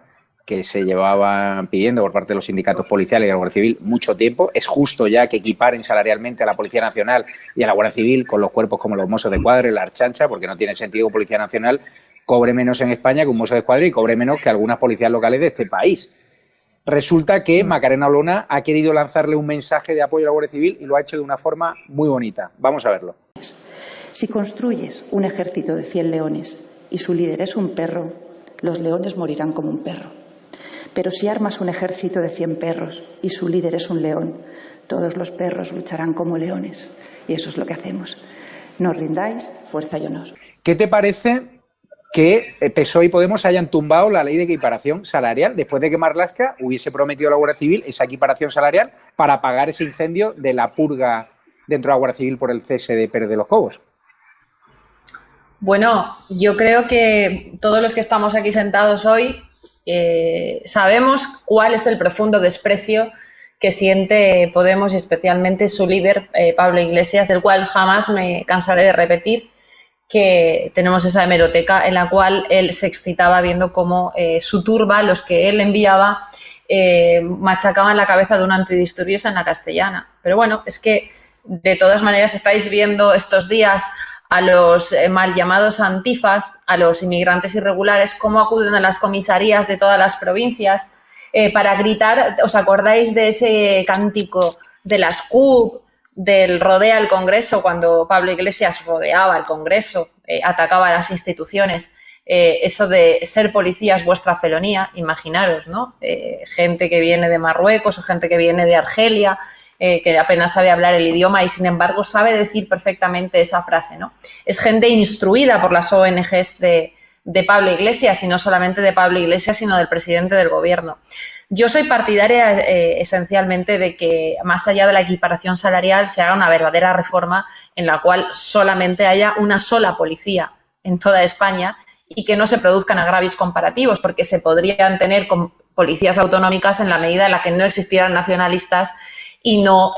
que se llevaba pidiendo por parte de los sindicatos policiales y de la Guardia Civil mucho tiempo. Es justo ya que equiparen salarialmente a la Policía Nacional y a la Guardia Civil con los cuerpos como los Mossos de Escuadra y la Archancha, porque no tiene sentido que Policía Nacional cobre menos en España que un Mosso de Escuadra y cobre menos que algunas policías locales de este país. Resulta que Macarena Olona ha querido lanzarle un mensaje de apoyo a la Guardia Civil y lo ha hecho de una forma muy bonita. Vamos a verlo. Si construyes un ejército de 100 leones y su líder es un perro, los leones morirán como un perro. Pero si armas un ejército de 100 perros y su líder es un león, todos los perros lucharán como leones. Y eso es lo que hacemos. No os rindáis, fuerza y honor. ¿Qué te parece que PSOE y Podemos hayan tumbado la ley de equiparación salarial después de que Marlaska hubiese prometido a la Guardia Civil esa equiparación salarial para pagar ese incendio de la purga dentro de la Guardia Civil por el cese de Pérez de los Cobos? Bueno, yo creo que todos los que estamos aquí sentados hoy sabemos cuál es el profundo desprecio que siente Podemos y especialmente su líder, Pablo Iglesias, del cual jamás me cansaré de repetir que tenemos esa hemeroteca en la cual él se excitaba viendo cómo su turba, los que él enviaba, machacaban la cabeza de un antidisturbios en la Castellana. Pero bueno, es que de todas maneras estáis viendo estos días a los mal llamados antifas, a los inmigrantes irregulares, cómo acuden a las comisarías de todas las provincias para gritar. ¿Os acordáis de ese cántico de las CUP, del rodea el Congreso, cuando Pablo Iglesias rodeaba el Congreso, atacaba a las instituciones? Eso de ser policía es vuestra felonía, imaginaros, ¿no? Gente que viene de Marruecos o gente que viene de Argelia, que apenas sabe hablar el idioma y, sin embargo, sabe decir perfectamente esa frase, ¿no? Es gente instruida por las ONGs de de Pablo Iglesias, y no solamente de Pablo Iglesias, sino del presidente del gobierno. Yo soy partidaria esencialmente de que, más allá de la equiparación salarial, se haga una verdadera reforma en la cual solamente haya una sola policía en toda España y que no se produzcan agravios comparativos, porque se podrían tener policías autonómicas en la medida en la que no existieran nacionalistas y no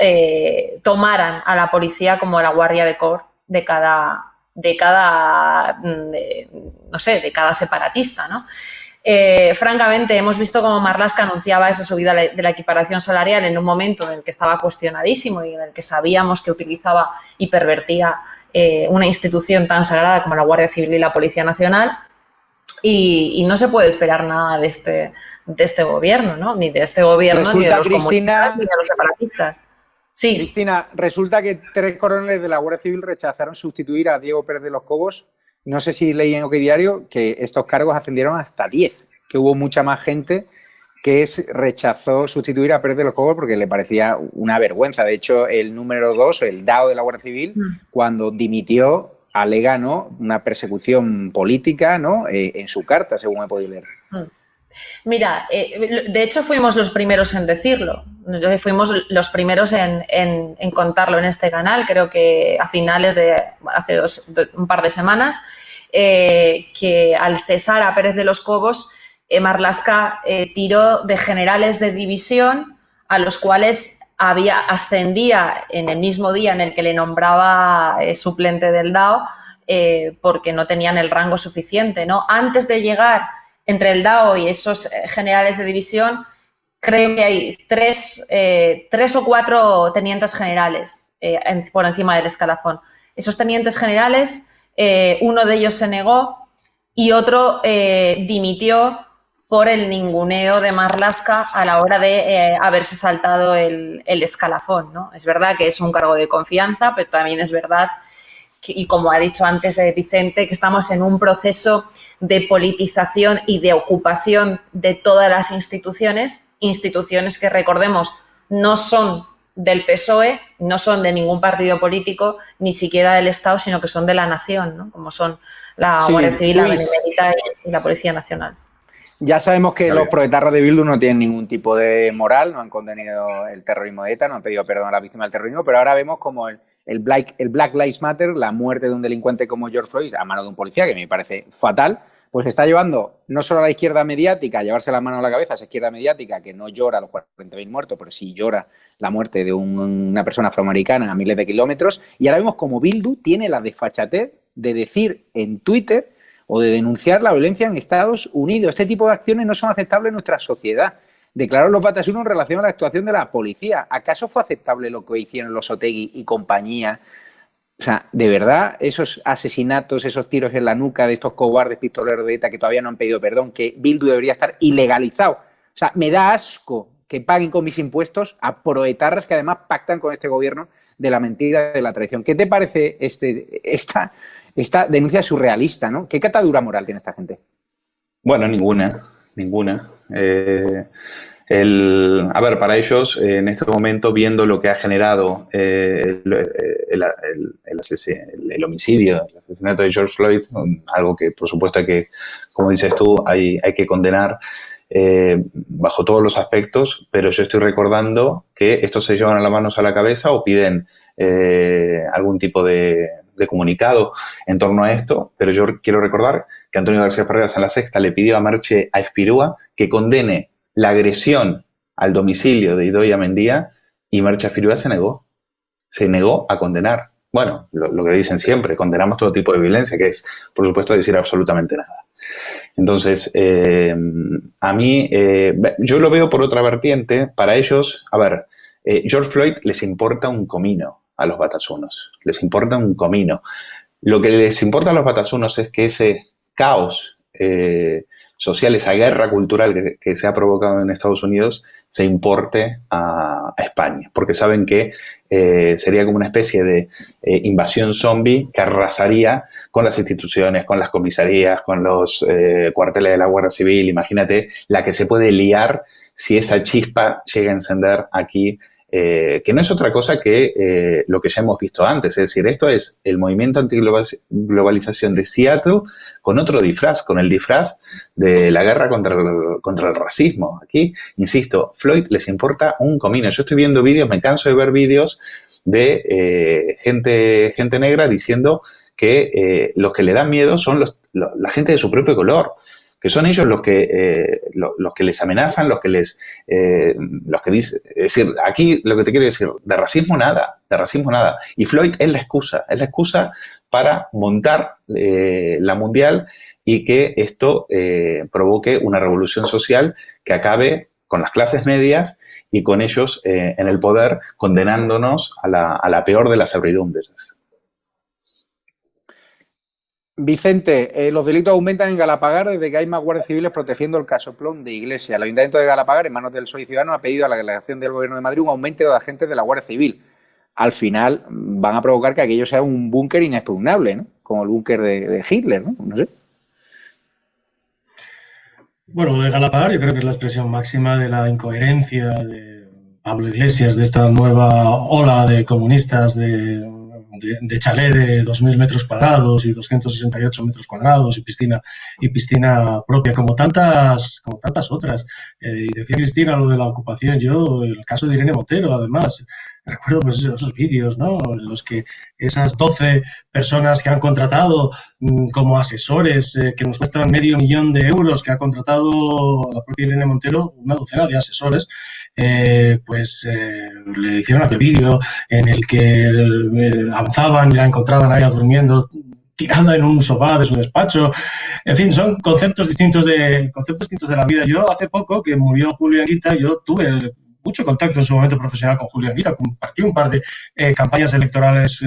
tomaran a la policía como la guardia de corps de cada separatista, ¿no? Francamente, hemos visto cómo Marlaska anunciaba esa subida de la equiparación salarial en un momento en el que estaba cuestionadísimo y en el que sabíamos que utilizaba y pervertía una institución tan sagrada como la Guardia Civil y la Policía Nacional, y no se puede esperar nada de este gobierno, ¿no? Ni de este gobierno, Resulta, ni de los Cristina, comunistas, ni de los separatistas. Sí. Cristina, resulta que 3 coroneles de la Guardia Civil rechazaron sustituir a Diego Pérez de los Cobos. No sé si leí en OK Diario que estos cargos ascendieron hasta 10, que hubo mucha más gente que rechazó sustituir a Pérez de los Cobos porque le parecía una vergüenza. De hecho, el número 2, el DAO de la Guardia Civil, cuando dimitió, alega, ¿no?, una persecución política, ¿no?, en su carta, según he podido leer. Mira, de hecho fuimos los primeros en decirlo, fuimos los primeros en contarlo en este canal, creo que a finales de hace un par de semanas, que al cesar a Pérez de los Cobos, Marlaska tiró de generales de división a los cuales ascendía en el mismo día en el que le nombraba suplente del DAO, porque no tenían el rango suficiente, ¿no? Antes de llegar entre el DAO y esos generales de división, creo que hay tres o cuatro tenientes generales por encima del escalafón. Esos tenientes generales, uno de ellos se negó y otro dimitió por el ninguneo de Marlaska a la hora de haberse saltado el escalafón, ¿no? Es verdad que es un cargo de confianza, pero también es verdad y como ha dicho antes Vicente, que estamos en un proceso de politización y de ocupación de todas las instituciones que, recordemos, no son del PSOE, no son de ningún partido político, ni siquiera del Estado, sino que son de la nación, ¿no? Como son la Guardia Civil, la Benemérita y la Policía Nacional. Ya sabemos que los proetarras de Bildu no tienen ningún tipo de moral, no han condenado el terrorismo de ETA, no han pedido perdón a las víctimas del terrorismo, pero ahora vemos como el Black Lives Matter, la muerte de un delincuente como George Floyd a mano de un policía, que me parece fatal, pues está llevando no solo a la izquierda mediática a llevarse la mano a la cabeza, esa izquierda mediática que no llora los 40.000 muertos, pero sí llora la muerte de una persona afroamericana a miles de kilómetros, y ahora vemos como Bildu tiene la desfachatez de decir en Twitter o de denunciar la violencia en Estados Unidos. Este tipo de acciones no son aceptables en nuestra sociedad. Declararon los Batasuna en relación a la actuación de la policía. ¿Acaso fue aceptable lo que hicieron los Otegi y compañía? O sea, de verdad, esos asesinatos, esos tiros en la nuca de estos cobardes pistoleros de ETA que todavía no han pedido perdón, que Bildu debería estar ilegalizado. O sea, me da asco que paguen con mis impuestos a proetarras que además pactan con este gobierno de la mentira, de la traición. ¿Qué te parece esta denuncia surrealista, ¿no? ¿Qué catadura moral tiene esta gente? Bueno, ninguna. A ver, para ellos, en este momento, viendo lo que ha generado el homicidio, el asesinato de George Floyd, algo que, por supuesto, como dices tú, hay que condenar bajo todos los aspectos, pero yo estoy recordando que estos se llevan las manos a la cabeza o piden algún tipo de comunicado en torno a esto, pero yo quiero recordar que Antonio García Ferreras en La Sexta le pidió a Merche Aizpurua que condene la agresión al domicilio de Idoia Mendia y Merche Aizpurua se negó a condenar. Bueno, lo que dicen siempre, condenamos todo tipo de violencia, que es, por supuesto, decir absolutamente nada. Entonces, a mí, yo lo veo por otra vertiente. Para ellos, a ver, George Floyd les importa un comino a los batasunos, les importa un comino. Lo que les importa a los batasunos es que ese caos social, esa guerra cultural que se ha provocado en Estados Unidos, se importe a España, porque saben que sería como una especie de invasión zombie que arrasaría con las instituciones, con las comisarías, con los cuarteles de la Guardia Civil. Imagínate la que se puede liar si esa chispa llega a encender aquí que no es otra cosa que lo que ya hemos visto antes. Es decir, esto es el movimiento antiglobalización de Seattle con otro disfraz, con el disfraz de la guerra contra el racismo. Aquí, insisto, Floyd les importa un comino. Yo estoy viendo vídeos, me canso de ver vídeos de gente negra diciendo que los que le dan miedo son la gente de su propio color, que son ellos los que les amenazan, los que dicen. Es decir, aquí lo que te quiero decir, de racismo nada. Y Floyd es la excusa para montar la mundial y que esto provoque una revolución social que acabe con las clases medias y con ellos en el poder, condenándonos a la peor de las servidumbres. Vicente, los delitos aumentan en Galapagar desde que hay más guardias civiles protegiendo el casoplón de Iglesias. El Ayuntamiento de Galapagar, en manos del PSOE Ciudadanos, ha pedido a la delegación del Gobierno de Madrid un aumento de agentes de la Guardia Civil. Al final van a provocar que aquello sea un búnker inexpugnable, ¿no? Como el búnker de Hitler, ¿no? No sé. Bueno, lo de Galapagar yo creo que es la expresión máxima de la incoherencia de Pablo Iglesias, de esta nueva ola de comunistas de chalet de 2.000 metros cuadrados y 268 metros cuadrados y piscina propia, como tantas otras. Y decía Cristina lo de la ocupación, yo, el caso de Irene Montero, además, recuerdo pues esos vídeos, ¿no? En los que esas 12 personas que han contratado como asesores, que nos cuestan $500.000 euros, que ha contratado la propia Irene Montero, una docena de asesores, le hicieron aquel vídeo en el que avanzaban y la encontraban ahí durmiendo, tirada en un sofá de su despacho. En fin, son conceptos distintos de la vida. Yo hace poco que murió Julio Anguita, yo tuve mucho contacto en su momento profesional con Julio Anguita, compartí un par de campañas electorales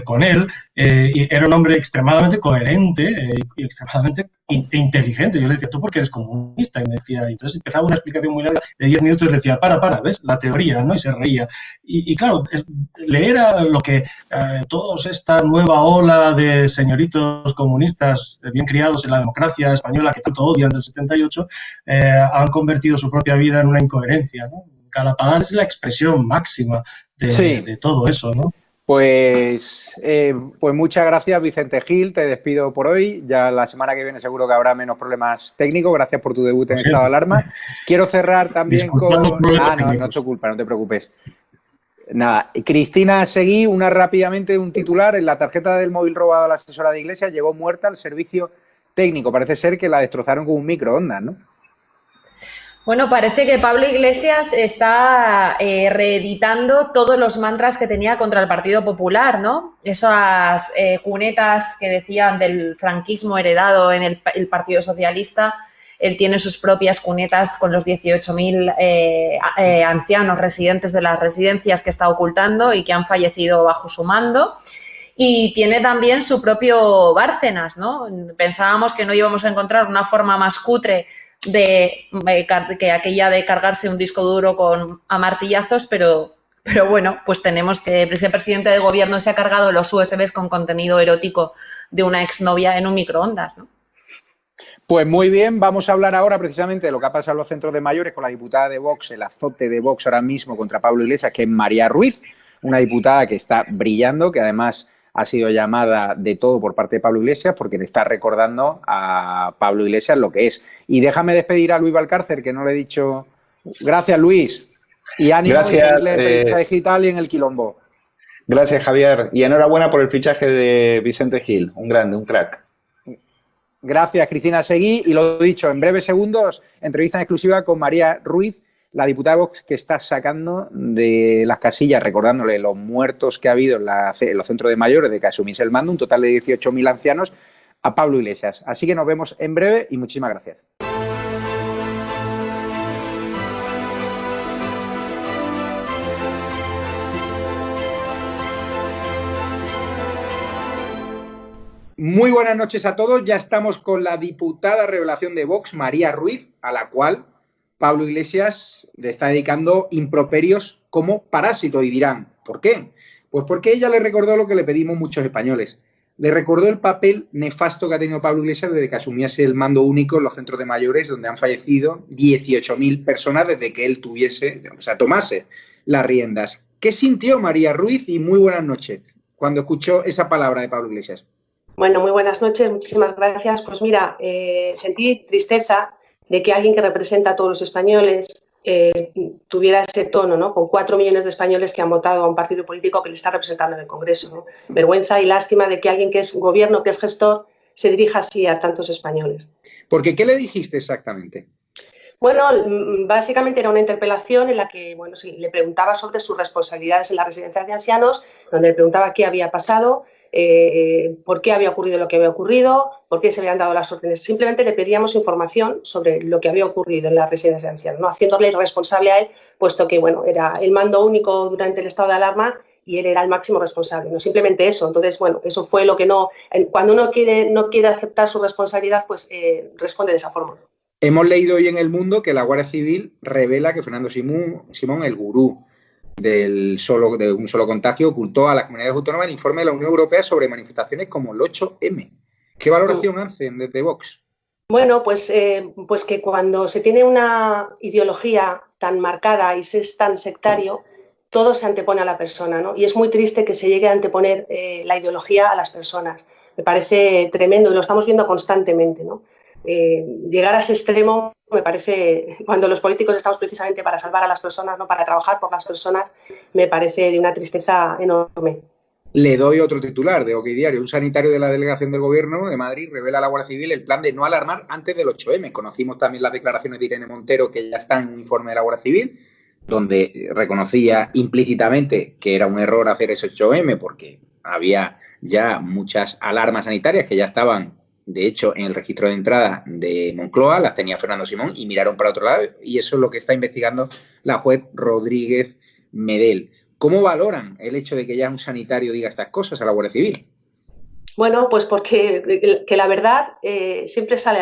con él, y era un hombre extremadamente coherente y extremadamente inteligente. Yo le decía, ¿tú por qué eres comunista? Y me decía, entonces empezaba una explicación muy larga de 10 minutos y le decía, para, ¿ves? La teoría, ¿no? Y se reía. Y claro, leer a lo que todos esta nueva ola de señoritos comunistas bien criados en la democracia española que tanto odian del 78, han convertido su propia vida en una incoherencia, ¿no? Galapagar es la expresión máxima de todo eso, ¿no? Pues muchas gracias, Vicente Gil. Te despido por hoy. Ya la semana que viene seguro que habrá menos problemas técnicos. Gracias por tu debut en estado de alarma. Quiero cerrar también con... No es tu culpa, no te preocupes. Nada, Cristina Seguí, rápidamente un titular. En la tarjeta del móvil robado a la asesora de Iglesias llegó muerta al servicio técnico. Parece ser que la destrozaron con un microondas, ¿no? Bueno, parece que Pablo Iglesias está reeditando todos los mantras que tenía contra el Partido Popular, ¿no? Esas cunetas que decían del franquismo heredado en el Partido Socialista. Él tiene sus propias cunetas con los 18.000 ancianos residentes de las residencias que está ocultando y que han fallecido bajo su mando. Y tiene también su propio Bárcenas, ¿no? Pensábamos que no íbamos a encontrar una forma más cutre que aquella de cargarse un disco duro a martillazos, pero bueno, pues tenemos que el vicepresidente de gobierno se ha cargado los USBs con contenido erótico de una exnovia en un microondas, ¿no? Pues muy bien, vamos a hablar ahora precisamente de lo que ha pasado en los centros de mayores con la diputada de Vox, el azote de Vox ahora mismo contra Pablo Iglesias, que es María Ruiz, una diputada que está brillando, que además ha sido llamada de todo por parte de Pablo Iglesias porque le está recordando a Pablo Iglesias lo que es. Y déjame despedir a Luis Valcárcel, que no le he dicho. Gracias, Luis. Y ánimo en Periodista Digital y en el Quilombo. Gracias, Javier. Y enhorabuena por el fichaje de Vicente Gil. Un grande, un crack. Gracias, Cristina Seguí. Y lo dicho, en breves segundos, entrevista en exclusiva con María Ruiz, la diputada de Vox que está sacando de las casillas, recordándole los muertos que ha habido en los centros de mayores de que asumiese el mando, un total de 18.000 ancianos, a Pablo Iglesias. Así que nos vemos en breve y muchísimas gracias. Muy buenas noches a todos. Ya estamos con la diputada revelación de Vox, María Ruiz, a la cual Pablo Iglesias le está dedicando improperios como parásito. Y dirán, ¿por qué? Pues porque ella le recordó lo que le pedimos muchos españoles. Le recordó el papel nefasto que ha tenido Pablo Iglesias desde que asumiese el mando único en los centros de mayores, donde han fallecido 18.000 personas desde que él tomase las riendas. ¿Qué sintió María Ruiz? Y muy buenas noches cuando escuchó esa palabra de Pablo Iglesias. Bueno, muy buenas noches, muchísimas gracias. Pues mira, sentí tristeza de que alguien que representa a todos los españoles tuviera ese tono, ¿no? Con 4 millones de españoles que han votado a un partido político que le está representando en el Congreso, ¿no? Vergüenza y lástima de que alguien que es gobierno, que es gestor, se dirija así a tantos españoles. Porque, ¿qué le dijiste exactamente? Bueno, básicamente era una interpelación en la que le preguntaba sobre sus responsabilidades en las residencias de ancianos, donde le preguntaba qué había pasado, por qué había ocurrido lo que había ocurrido, por qué se habían dado las órdenes. Simplemente le pedíamos información sobre lo que había ocurrido en las residencias de ancianos, ¿no? Haciéndole responsable a él, puesto que era el mando único durante el estado de alarma y él era el máximo responsable, no simplemente eso. Entonces, eso fue lo que no... Cuando uno no quiere aceptar su responsabilidad, pues responde de esa forma. Hemos leído hoy en El Mundo que la Guardia Civil revela que Fernando Simón, el gurú de un solo contagio, ocultó a las comunidades autónomas el informe de la Unión Europea sobre manifestaciones como el 8M. ¿Qué valoración hacen desde Vox? Bueno, pues que cuando se tiene una ideología tan marcada y se es tan sectario, todo se antepone a la persona, ¿no? Y es muy triste que se llegue a anteponer la ideología a las personas. Me parece tremendo y lo estamos viendo constantemente, ¿no? Llegar a ese extremo me parece, cuando los políticos estamos precisamente para salvar a las personas, no para trabajar por las personas, me parece de una tristeza enorme. Le doy otro titular de OK Diario. Un sanitario de la delegación del Gobierno de Madrid revela a la Guardia Civil el plan de no alarmar antes del 8M. Conocimos también las declaraciones de Irene Montero, que ya está en un informe de la Guardia Civil, donde reconocía implícitamente que era un error hacer ese 8M porque había ya muchas alarmas sanitarias que ya estaban, de hecho, en el registro de entrada de Moncloa, las tenía Fernando Simón y miraron para otro lado, y eso es lo que está investigando la juez Rodríguez Medel. ¿Cómo valoran el hecho de que ya un sanitario diga estas cosas a la Guardia Civil? Bueno, pues porque que la verdad siempre sale,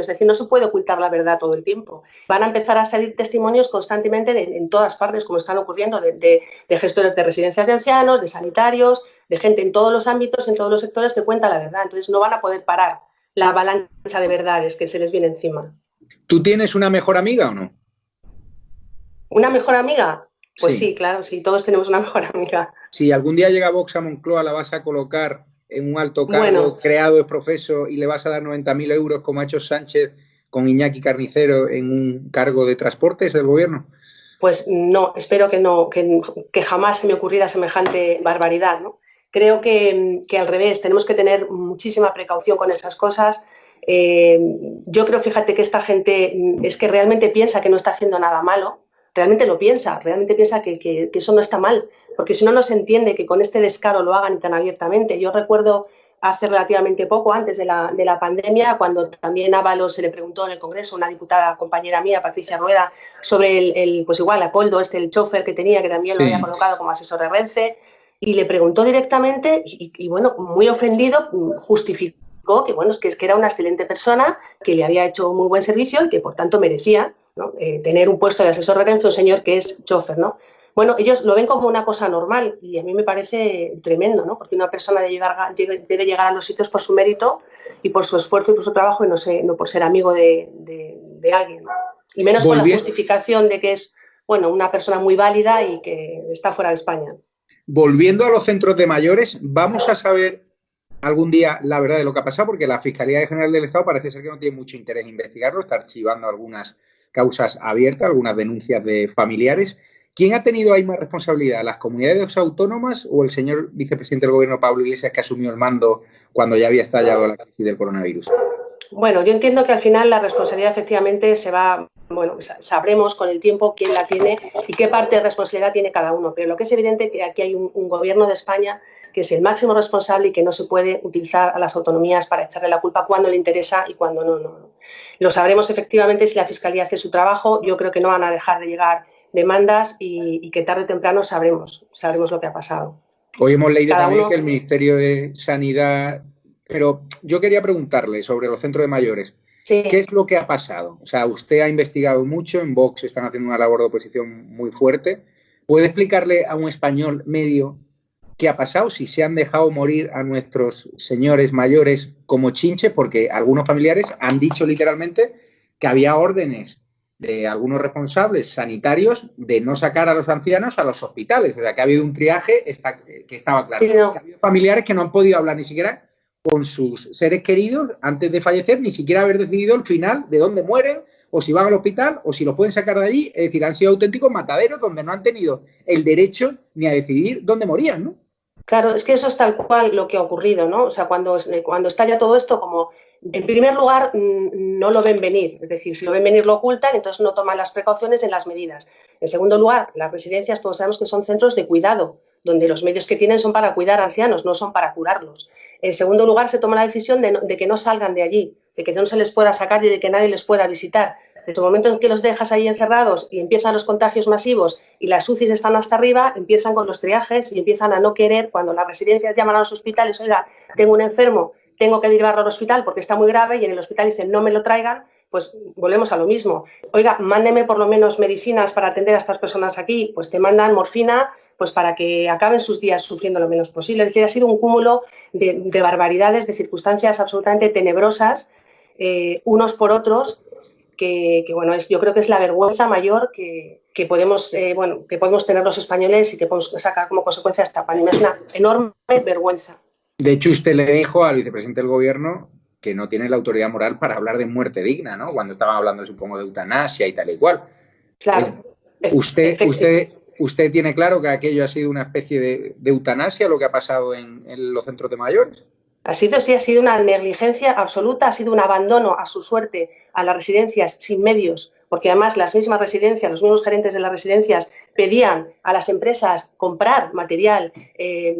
es decir, no se puede ocultar la verdad todo el tiempo. Van a empezar a salir testimonios constantemente en todas partes, como están ocurriendo, de gestores de residencias de ancianos, de sanitarios, de gente en todos los ámbitos, en todos los sectores que cuenta la verdad. Entonces no van a poder parar la avalancha de verdades que se les viene encima. ¿Tú tienes una mejor amiga o no? ¿Una mejor amiga? Pues sí, claro, sí, todos tenemos una mejor amiga. Si algún día llega Vox a Moncloa, ¿la vas a colocar en un alto cargo creado de profeso y le vas a dar 90.000 euros como ha hecho Sánchez con Iñaki Carnicero en un cargo de transportes del gobierno? Pues no, espero que no, que jamás se me ocurriera semejante barbaridad, ¿no? Creo que al revés, tenemos que tener muchísima precaución con esas cosas. Yo creo, fíjate, que esta gente es que realmente piensa que no está haciendo nada malo, realmente piensa que eso no está mal, porque si no, no se entiende que con este descaro lo hagan tan abiertamente. Yo recuerdo hace relativamente poco, antes de la pandemia, cuando también Ábalos se le preguntó en el Congreso, una diputada compañera mía, Patricia Rueda, sobre pues igual, Apoldo, el chofer que tenía, que también lo había colocado como asesor de Renfe, y le preguntó directamente y bueno, muy ofendido, justificó que, bueno, que era una excelente persona, que le había hecho muy buen servicio y que por tanto merecía, ¿no? Tener un puesto de asesor de Renfe, un señor que es chofer, ¿no? Bueno, ellos lo ven como una cosa normal y a mí me parece tremendo, ¿no? Porque una persona debe llegar a los sitios por su mérito y por su esfuerzo y por su trabajo y no por ser amigo de alguien, ¿no? Y menos con la justificación de que es, bueno, una persona muy válida y que está fuera de España. Volviendo a los centros de mayores, vamos a saber algún día la verdad de lo que ha pasado, porque la Fiscalía General del Estado parece ser que no tiene mucho interés en investigarlo, está archivando algunas causas abiertas, algunas denuncias de familiares. ¿Quién ha tenido ahí más responsabilidad, las comunidades autónomas o el señor vicepresidente del Gobierno, Pablo Iglesias, que asumió el mando cuando ya había estallado la crisis del coronavirus? Bueno, yo entiendo que al final la responsabilidad efectivamente sabremos con el tiempo quién la tiene y qué parte de responsabilidad tiene cada uno, pero lo que es evidente es que aquí hay un gobierno de España que es el máximo responsable y que no se puede utilizar a las autonomías para echarle la culpa cuando le interesa y cuando no. Lo sabremos efectivamente si la Fiscalía hace su trabajo. Yo creo que no van a dejar de llegar demandas y que tarde o temprano sabremos lo que ha pasado. Hoy hemos leído también que el Ministerio de Sanidad... Pero yo quería preguntarle sobre los centros de mayores. Sí. ¿Qué es lo que ha pasado? O sea, usted ha investigado mucho, en Vox están haciendo una labor de oposición muy fuerte. ¿Puede explicarle a un español medio qué ha pasado? Si se han dejado morir a nuestros señores mayores como chinches, porque algunos familiares han dicho literalmente que había órdenes de algunos responsables sanitarios de no sacar a los ancianos a los hospitales. O sea, que ha habido un triaje que estaba claro. Sí, no. Ha habido familiares que no han podido hablar ni siquiera con sus seres queridos antes de fallecer, ni siquiera haber decidido el final de dónde mueren, o si van al hospital, o si los pueden sacar de allí. Es decir, han sido auténticos mataderos donde no han tenido el derecho ni a decidir dónde morían, ¿no? Claro, es que eso es tal cual lo que ha ocurrido, ¿no? O sea, cuando estalla todo esto, como en primer lugar no lo ven venir, es decir, si lo ven venir lo ocultan, entonces no toman las precauciones en las medidas. En segundo lugar, las residencias todos sabemos que son centros de cuidado, donde los medios que tienen son para cuidar a ancianos, no son para curarlos. En segundo lugar, se toma la decisión de que no salgan de allí, de que no se les pueda sacar y de que nadie les pueda visitar. Desde el momento en que los dejas ahí encerrados y empiezan los contagios masivos y las UCIs están hasta arriba, empiezan con los triajes y empiezan a no querer, cuando las residencias llaman a los hospitales, oiga, tengo un enfermo, tengo que llevarlo al hospital porque está muy grave, y en el hospital dicen no me lo traigan, pues volvemos a lo mismo. Oiga, mándeme por lo menos medicinas para atender a estas personas aquí, pues te mandan morfina, pues para que acaben sus días sufriendo lo menos posible. Es decir, ha sido un cúmulo de barbaridades, de circunstancias absolutamente tenebrosas, unos por otros, que bueno, yo creo que es la vergüenza mayor que podemos tener los españoles y que podemos sacar como consecuencia de esta pandemia. Es una enorme vergüenza. De hecho, usted le dijo al vicepresidente del Gobierno que no tiene la autoridad moral para hablar de muerte digna, ¿no? Cuando estaban hablando, supongo, de eutanasia y tal y cual. Claro. ¿Usted tiene claro que aquello ha sido una especie de eutanasia, lo que ha pasado en los centros de mayores? Ha sido una negligencia absoluta, ha sido un abandono a su suerte a las residencias sin medios, porque además las mismas residencias, los mismos gerentes de las residencias pedían a las empresas comprar material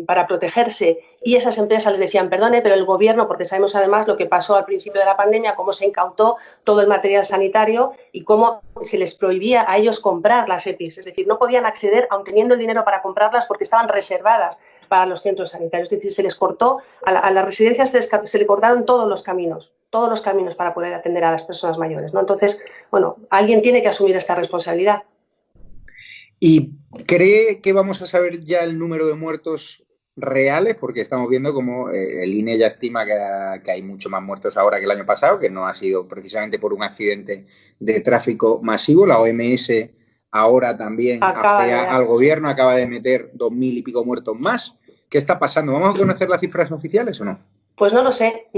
para protegerse, y esas empresas les decían, perdone, pero el gobierno, porque sabemos además lo que pasó al principio de la pandemia, cómo se incautó todo el material sanitario y cómo se les prohibía a ellos comprar las EPIs, es decir, no podían acceder aun teniendo el dinero para comprarlas porque estaban reservadas para los centros sanitarios. Es decir, se les cortó, a las residencias se le cortaron todos los caminos para poder atender a las personas mayores, ¿no? Entonces, bueno, alguien tiene que asumir esta responsabilidad. ¿Y cree que vamos a saber ya el número de muertos reales? Porque estamos viendo como el INE ya estima que hay mucho más muertos ahora que el año pasado, que no ha sido precisamente por un accidente de tráfico masivo. La OMS ahora también al gobierno acaba de meter 2.000 y pico muertos más. ¿Qué está pasando? ¿Vamos a conocer las cifras oficiales o no? Pues no lo sé.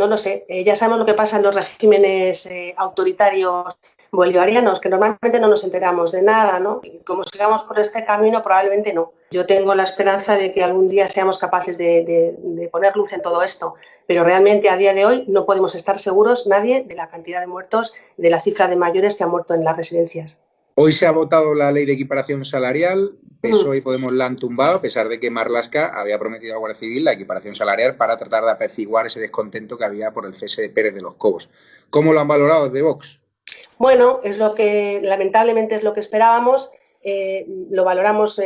Ya sabemos lo que pasa en los regímenes autoritarios bolivarianos, que normalmente no nos enteramos de nada, ¿no? Y como sigamos por este camino, probablemente no. Yo tengo la esperanza de que algún día seamos capaces de poner luz en todo esto, pero realmente a día de hoy no podemos estar seguros nadie de la cantidad de muertos, de la cifra de mayores que han muerto en las residencias. Hoy se ha votado la ley de equiparación salarial. PSOE y Podemos la han tumbado, a pesar de que Marlaska había prometido a la Guardia Civil la equiparación salarial para tratar de apaciguar ese descontento que había por el cese de Pérez de los Cobos. ¿Cómo lo han valorado desde Vox? Bueno, lamentablemente es lo que esperábamos. Lo valoramos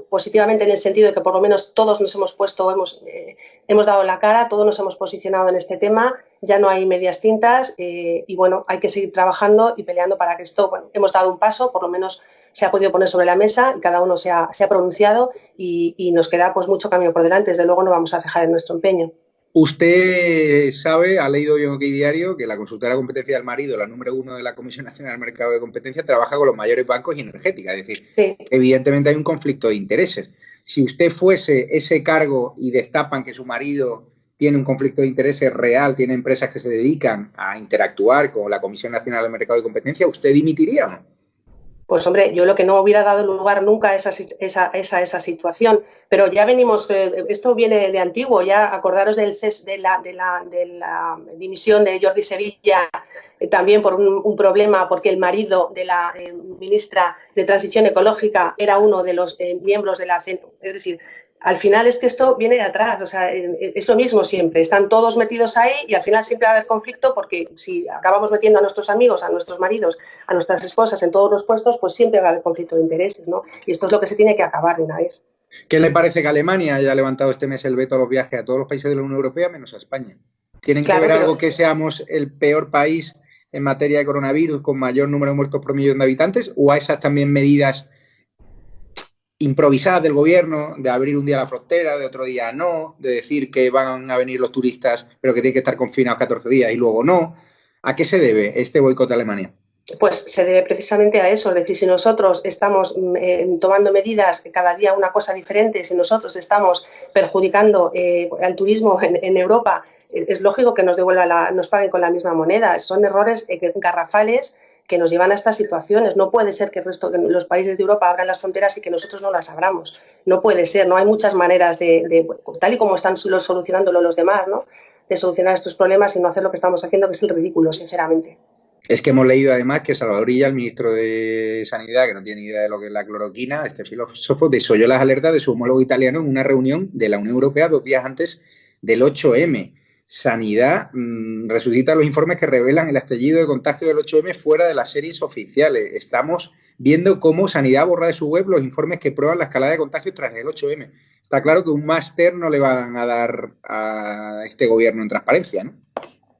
positivamente en el sentido de que por lo menos todos nos hemos dado la cara, todos nos hemos posicionado en este tema, ya no hay medias tintas y bueno, hay que seguir trabajando y peleando para que esto, hemos dado un paso, por lo menos se ha podido poner sobre la mesa y cada uno se ha pronunciado y nos queda pues mucho camino por delante, desde luego no vamos a cejar en nuestro empeño. Usted sabe, ha leído hoy en OK Diario, que la consultora de competencia del marido, la número 1 de la Comisión Nacional del Mercado de Competencia, trabaja con los mayores bancos y energéticas. Es decir, sí, evidentemente hay un conflicto de intereses. Si usted fuese ese cargo y destapan que su marido tiene un conflicto de intereses real, tiene empresas que se dedican a interactuar con la Comisión Nacional del Mercado de Competencia, ¿usted dimitiría o no? Pues hombre, yo lo que no hubiera dado lugar nunca a esa situación, pero ya venimos, esto viene de antiguo, ya acordaros de la dimisión de Jordi Sevilla, también por un problema, porque el marido de la ministra de Transición Ecológica era uno de los miembros de la CNE, es decir, al final es que esto viene de atrás, o sea, es lo mismo siempre, están todos metidos ahí y al final siempre va a haber conflicto porque si acabamos metiendo a nuestros amigos, a nuestros maridos, a nuestras esposas en todos los puestos, pues siempre va a haber conflicto de intereses, ¿no? Y esto es lo que se tiene que acabar de una vez. ¿Qué le parece que Alemania haya levantado este mes el veto a los viajes a todos los países de la Unión Europea menos a España? ¿Tienen que ver algo que seamos el peor país en materia de coronavirus con mayor número de muertos por millón de habitantes o a esas también medidas improvisadas del gobierno, de abrir un día la frontera, de otro día no, de decir que van a venir los turistas pero que tienen que estar confinados 14 días y luego no? ¿A qué se debe este boicot a Alemania? Pues se debe precisamente a eso, es decir, si nosotros estamos tomando medidas, cada día una cosa diferente, si nosotros estamos perjudicando al turismo en Europa, es lógico que nos paguen con la misma moneda. Son errores garrafales que nos llevan a estas situaciones. No puede ser que los países de Europa abran las fronteras y que nosotros no las abramos. No puede ser, no hay muchas maneras tal y como están solucionándolo los demás, ¿no?, de solucionar estos problemas y no hacer lo que estamos haciendo, que es el ridículo, sinceramente. Es que hemos leído además que Salvador Illa, el ministro de Sanidad, que no tiene ni idea de lo que es la cloroquina, este filósofo, desoyó las alertas de su homólogo italiano en una reunión de la Unión Europea 2 días antes del 8M. Sanidad resucita los informes que revelan el estallido de contagio del 8M fuera de las series oficiales. Estamos viendo cómo Sanidad borra de su web los informes que prueban la escalada de contagios tras el 8M. Está claro que un máster no le van a dar a este gobierno en transparencia, ¿no?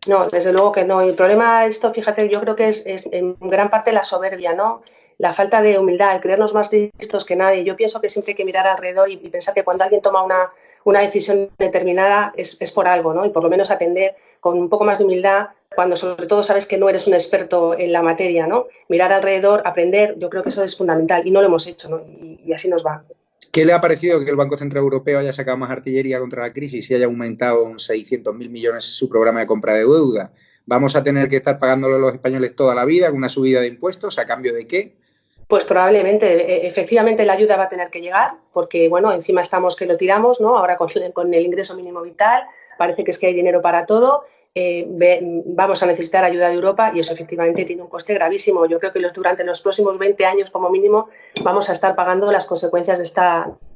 No, desde luego que no. El problema de esto, fíjate, yo creo que es en gran parte la soberbia, ¿no? La falta de humildad, el creernos más listos que nadie. Yo pienso que siempre hay que mirar alrededor y pensar que cuando alguien toma una decisión determinada es por algo, ¿no? Y por lo menos atender con un poco más de humildad cuando sobre todo sabes que no eres un experto en la materia, ¿no? Mirar alrededor, aprender, yo creo que eso es fundamental y no lo hemos hecho, ¿no? Y así nos va. ¿Qué le ha parecido que el Banco Central Europeo haya sacado más artillería contra la crisis y haya aumentado en 600.000 millones su programa de compra de deuda? ¿Vamos a tener que estar pagándolo a los españoles toda la vida con una subida de impuestos? ¿A cambio de qué? Pues probablemente, efectivamente la ayuda va a tener que llegar porque, bueno, encima estamos que lo tiramos, ¿no? Ahora con el ingreso mínimo vital, parece que es que hay dinero para todo. Vamos a necesitar ayuda de Europa y eso efectivamente tiene un coste gravísimo. Yo creo que durante los próximos 20 años como mínimo vamos a estar pagando las consecuencias de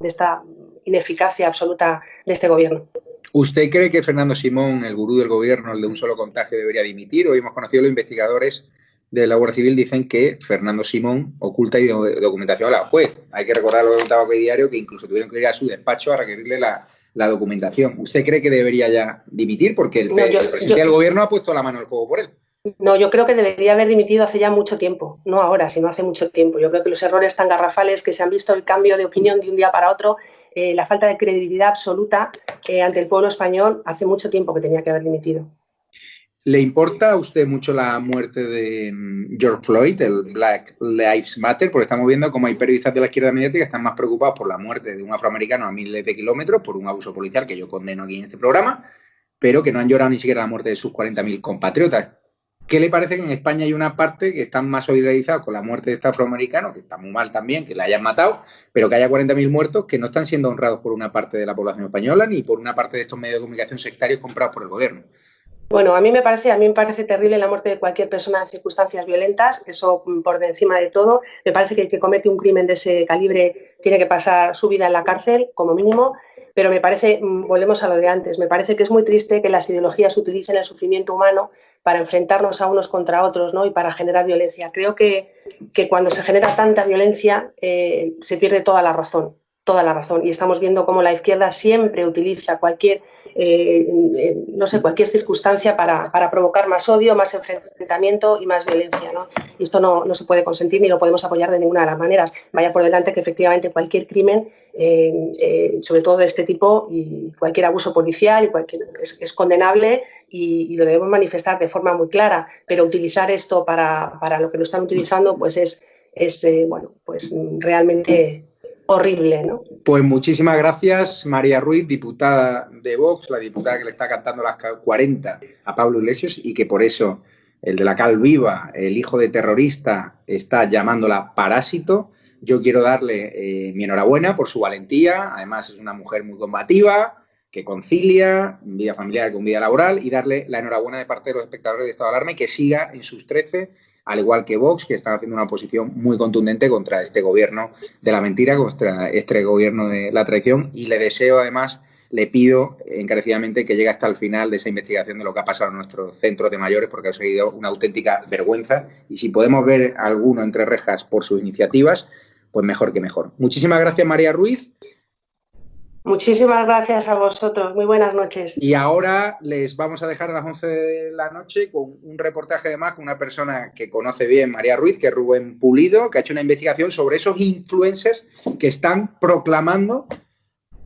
esta ineficacia absoluta de este gobierno. ¿Usted cree que Fernando Simón, el gurú del gobierno, el de un solo contagio, debería dimitir? Hoy hemos conocido a los investigadores de la Guardia Civil, dicen que Fernando Simón oculta documentación a la juez. Hay que recordar lo que contaba hoy Diario, que incluso tuvieron que ir a su despacho a requerirle la documentación. ¿Usted cree que debería ya dimitir? Porque el presidente del gobierno ha puesto la mano al fuego por él. No, yo creo que debería haber dimitido hace ya mucho tiempo. No ahora, sino hace mucho tiempo. Yo creo que los errores tan garrafales que se han visto, el cambio de opinión de un día para otro, la falta de credibilidad absoluta ante el pueblo español, hace mucho tiempo que tenía que haber dimitido. ¿Le importa a usted mucho la muerte de George Floyd, el Black Lives Matter? Porque estamos viendo cómo hay periodistas de la izquierda mediática que están más preocupados por la muerte de un afroamericano a miles de kilómetros por un abuso policial que yo condeno aquí en este programa, pero que no han llorado ni siquiera la muerte de sus 40.000 compatriotas. ¿Qué le parece que en España hay una parte que están más solidarizados con la muerte de este afroamericano, que está muy mal también, que le hayan matado, pero que haya 40.000 muertos que no están siendo honrados por una parte de la población española ni por una parte de estos medios de comunicación sectarios comprados por el gobierno? Bueno, a mí me parece terrible la muerte de cualquier persona en circunstancias violentas, eso por encima de todo. Me parece que el que comete un crimen de ese calibre tiene que pasar su vida en la cárcel, como mínimo, pero me parece, volvemos a lo de antes, me parece que es muy triste que las ideologías utilicen el sufrimiento humano para enfrentarnos a unos contra otros, ¿no? Y para generar violencia. Creo que cuando se genera tanta violencia se pierde toda la razón. Y estamos viendo cómo la izquierda siempre utiliza cualquier circunstancia para provocar más odio, más enfrentamiento y más violencia, ¿no? Y esto no se puede consentir ni lo podemos apoyar de ninguna de las maneras. Vaya por delante que efectivamente cualquier crimen, sobre todo de este tipo, y cualquier abuso policial es condenable y lo debemos manifestar de forma muy clara, pero utilizar esto para lo que lo están utilizando pues es realmente horrible, ¿no? Pues muchísimas gracias, María Ruiz, diputada de Vox, la diputada que le está cantando las 40 a Pablo Iglesias y que por eso el de la Cal Viva, el hijo de terrorista, está llamándola parásito. Yo quiero darle mi enhorabuena por su valentía. Además, es una mujer muy combativa, que concilia vida familiar con vida laboral, y darle la enhorabuena de parte de los espectadores de Estado de Alarma y que siga en sus 13, al igual que Vox, que están haciendo una oposición muy contundente contra este gobierno de la mentira, contra este gobierno de la traición. Y le deseo, además, le pido encarecidamente que llegue hasta el final de esa investigación de lo que ha pasado en nuestros centros de mayores, porque ha sido una auténtica vergüenza. Y si podemos ver a alguno entre rejas por sus iniciativas, pues mejor que mejor. Muchísimas gracias, María Ruiz. Muchísimas gracias a vosotros. Muy buenas noches. Y ahora les vamos a dejar a las 11 de la noche con un reportaje además con una persona que conoce bien María Ruiz, que es Rubén Pulido, que ha hecho una investigación sobre esos influencers que están proclamando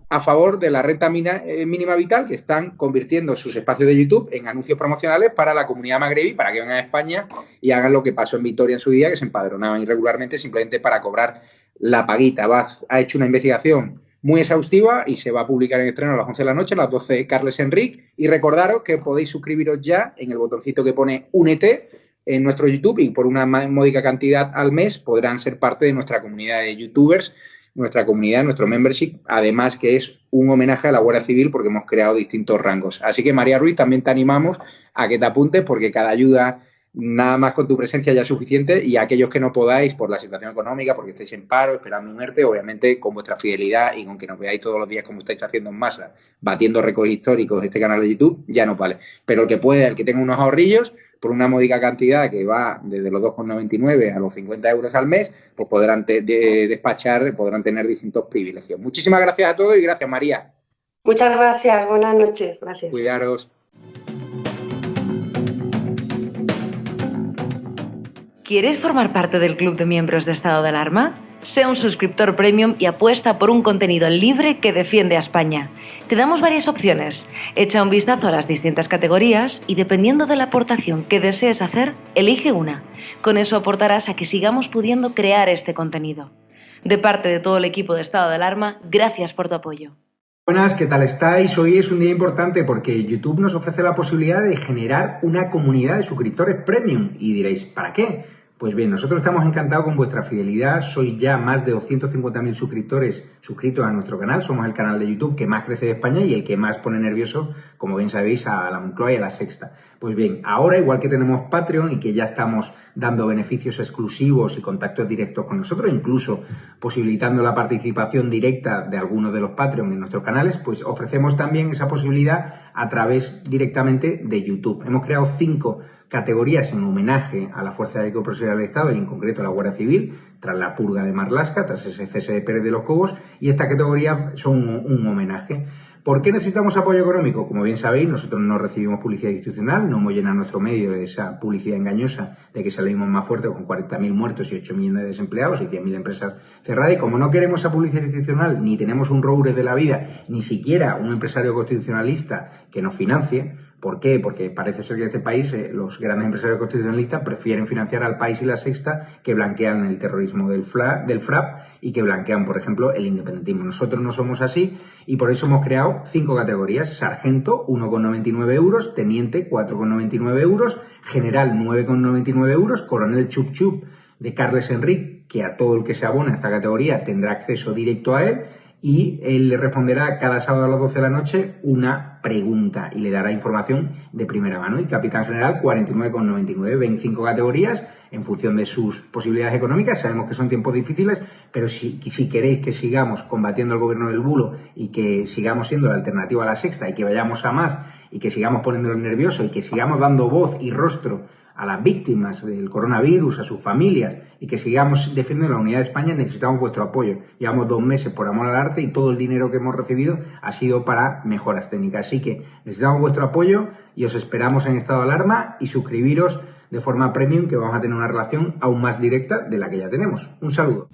a favor de la renta mínima vital, que están convirtiendo sus espacios de YouTube en anuncios promocionales para la comunidad magrebí, para que vengan a España y hagan lo que pasó en Vitoria en su día, que se empadronaban irregularmente simplemente para cobrar la paguita. Ha hecho una investigación muy exhaustiva y se va a publicar en estreno a las 11 de la noche, a las 12 Carles Enric. Y recordaros que podéis suscribiros ya en el botoncito que pone Únete en nuestro YouTube, y por una módica cantidad al mes podrán ser parte de nuestra comunidad de youtubers, nuestra comunidad, nuestro membership, además que es un homenaje a la Guardia Civil porque hemos creado distintos rangos. Así que, María Ruiz, también te animamos a que te apuntes, porque cada ayuda, nada más con tu presencia ya es suficiente, y aquellos que no podáis por la situación económica, porque estáis en paro, esperando un ERTE, obviamente con vuestra fidelidad y con que nos veáis todos los días como estáis haciendo en masa, batiendo récords históricos de este canal de YouTube, ya no vale. Pero el que pueda, el que tenga unos ahorrillos, por una módica cantidad que va desde los 2,99 a los 50 euros al mes, pues podrán despachar, podrán tener distintos privilegios. Muchísimas gracias a todos y gracias, María. Muchas gracias, buenas noches. Gracias. Cuidaros. ¿Quieres formar parte del club de miembros de Estado de Alarma? Sea un suscriptor premium y apuesta por un contenido libre que defiende a España. Te damos varias opciones. Echa un vistazo a las distintas categorías y, dependiendo de la aportación que desees hacer, elige una. Con eso aportarás a que sigamos pudiendo crear este contenido. De parte de todo el equipo de Estado de Alarma, gracias por tu apoyo. Buenas, ¿qué tal estáis? Hoy es un día importante porque YouTube nos ofrece la posibilidad de generar una comunidad de suscriptores premium. Y diréis, ¿para qué? Pues bien, nosotros estamos encantados con vuestra fidelidad. Sois ya más de 250.000 suscriptores suscritos a nuestro canal. Somos el canal de YouTube que más crece de España y el que más pone nervioso, como bien sabéis, a la Moncloa y a la Sexta. Pues bien, ahora, igual que tenemos Patreon y que ya estamos dando beneficios exclusivos y contactos directos con nosotros, incluso posibilitando la participación directa de algunos de los Patreon en nuestros canales, pues ofrecemos también esa posibilidad a través directamente de YouTube. Hemos creado 5 categorías en homenaje a la Fuerza de Profesional del Estado y en concreto a la Guardia Civil, tras la purga de Marlaska, tras ese cese de Pérez de los Cobos, y estas categorías son un homenaje. ¿Por qué necesitamos apoyo económico? Como bien sabéis, nosotros no recibimos publicidad institucional, no hemos llenado nuestro medio de esa publicidad engañosa de que salimos más fuertes con 40.000 muertos y 8 millones de desempleados y 10.000 empresas cerradas. Y como no queremos esa publicidad institucional, ni tenemos un roure de la vida, ni siquiera un empresario constitucionalista que nos financie. ¿Por qué? Porque parece ser que en este país los grandes empresarios constitucionalistas prefieren financiar al País y la Sexta, que blanquean el terrorismo del FRAP y que blanquean, por ejemplo, el independentismo. Nosotros no somos así y por eso hemos creado 5 categorías. Sargento, 1,99 euros. Teniente, 4,99 euros. General, 9,99 euros. Coronel Chup Chup de Carles Enric, que a todo el que se abona a esta categoría tendrá acceso directo a él. Y él le responderá cada sábado a las 12 de la noche una pregunta y le dará información de primera mano. Y Capitán General, 49,99. 25 categorías en función de sus posibilidades económicas. Sabemos que son tiempos difíciles, pero si queréis que sigamos combatiendo al gobierno del bulo y que sigamos siendo la alternativa a la Sexta y que vayamos a más y que sigamos poniéndolo nervioso y que sigamos dando voz y rostro a las víctimas del coronavirus, a sus familias, y que sigamos defendiendo la unidad de España, necesitamos vuestro apoyo. Llevamos 2 meses por amor al arte y todo el dinero que hemos recibido ha sido para mejoras técnicas. Así que necesitamos vuestro apoyo y os esperamos en estado de alarma, y suscribiros de forma premium, que vamos a tener una relación aún más directa de la que ya tenemos. Un saludo.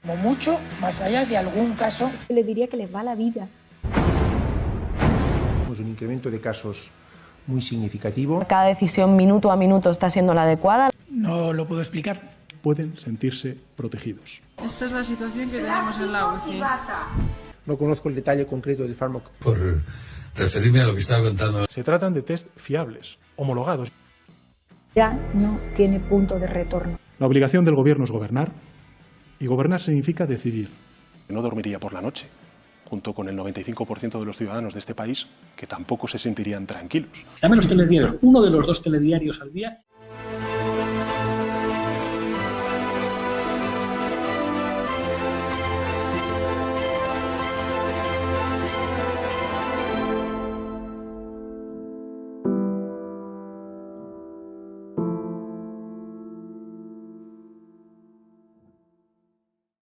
Como mucho, más allá de algún caso, le diría que les va la vida. Tenemos un incremento de casos muy significativo. Cada decisión minuto a minuto está siendo la adecuada. No lo puedo explicar. Pueden sentirse protegidos. Esta es la situación que tenemos en la UCI. No conozco el detalle concreto del fármaco. Por referirme a lo que estaba contando. Se tratan de test fiables, homologados. Ya no tiene punto de retorno. La obligación del gobierno es gobernar, y gobernar significa decidir. No dormiría por la noche, junto con el 95% de los ciudadanos de este país, que tampoco se sentirían tranquilos. Dame los telediarios, uno de los 2 telediarios al día.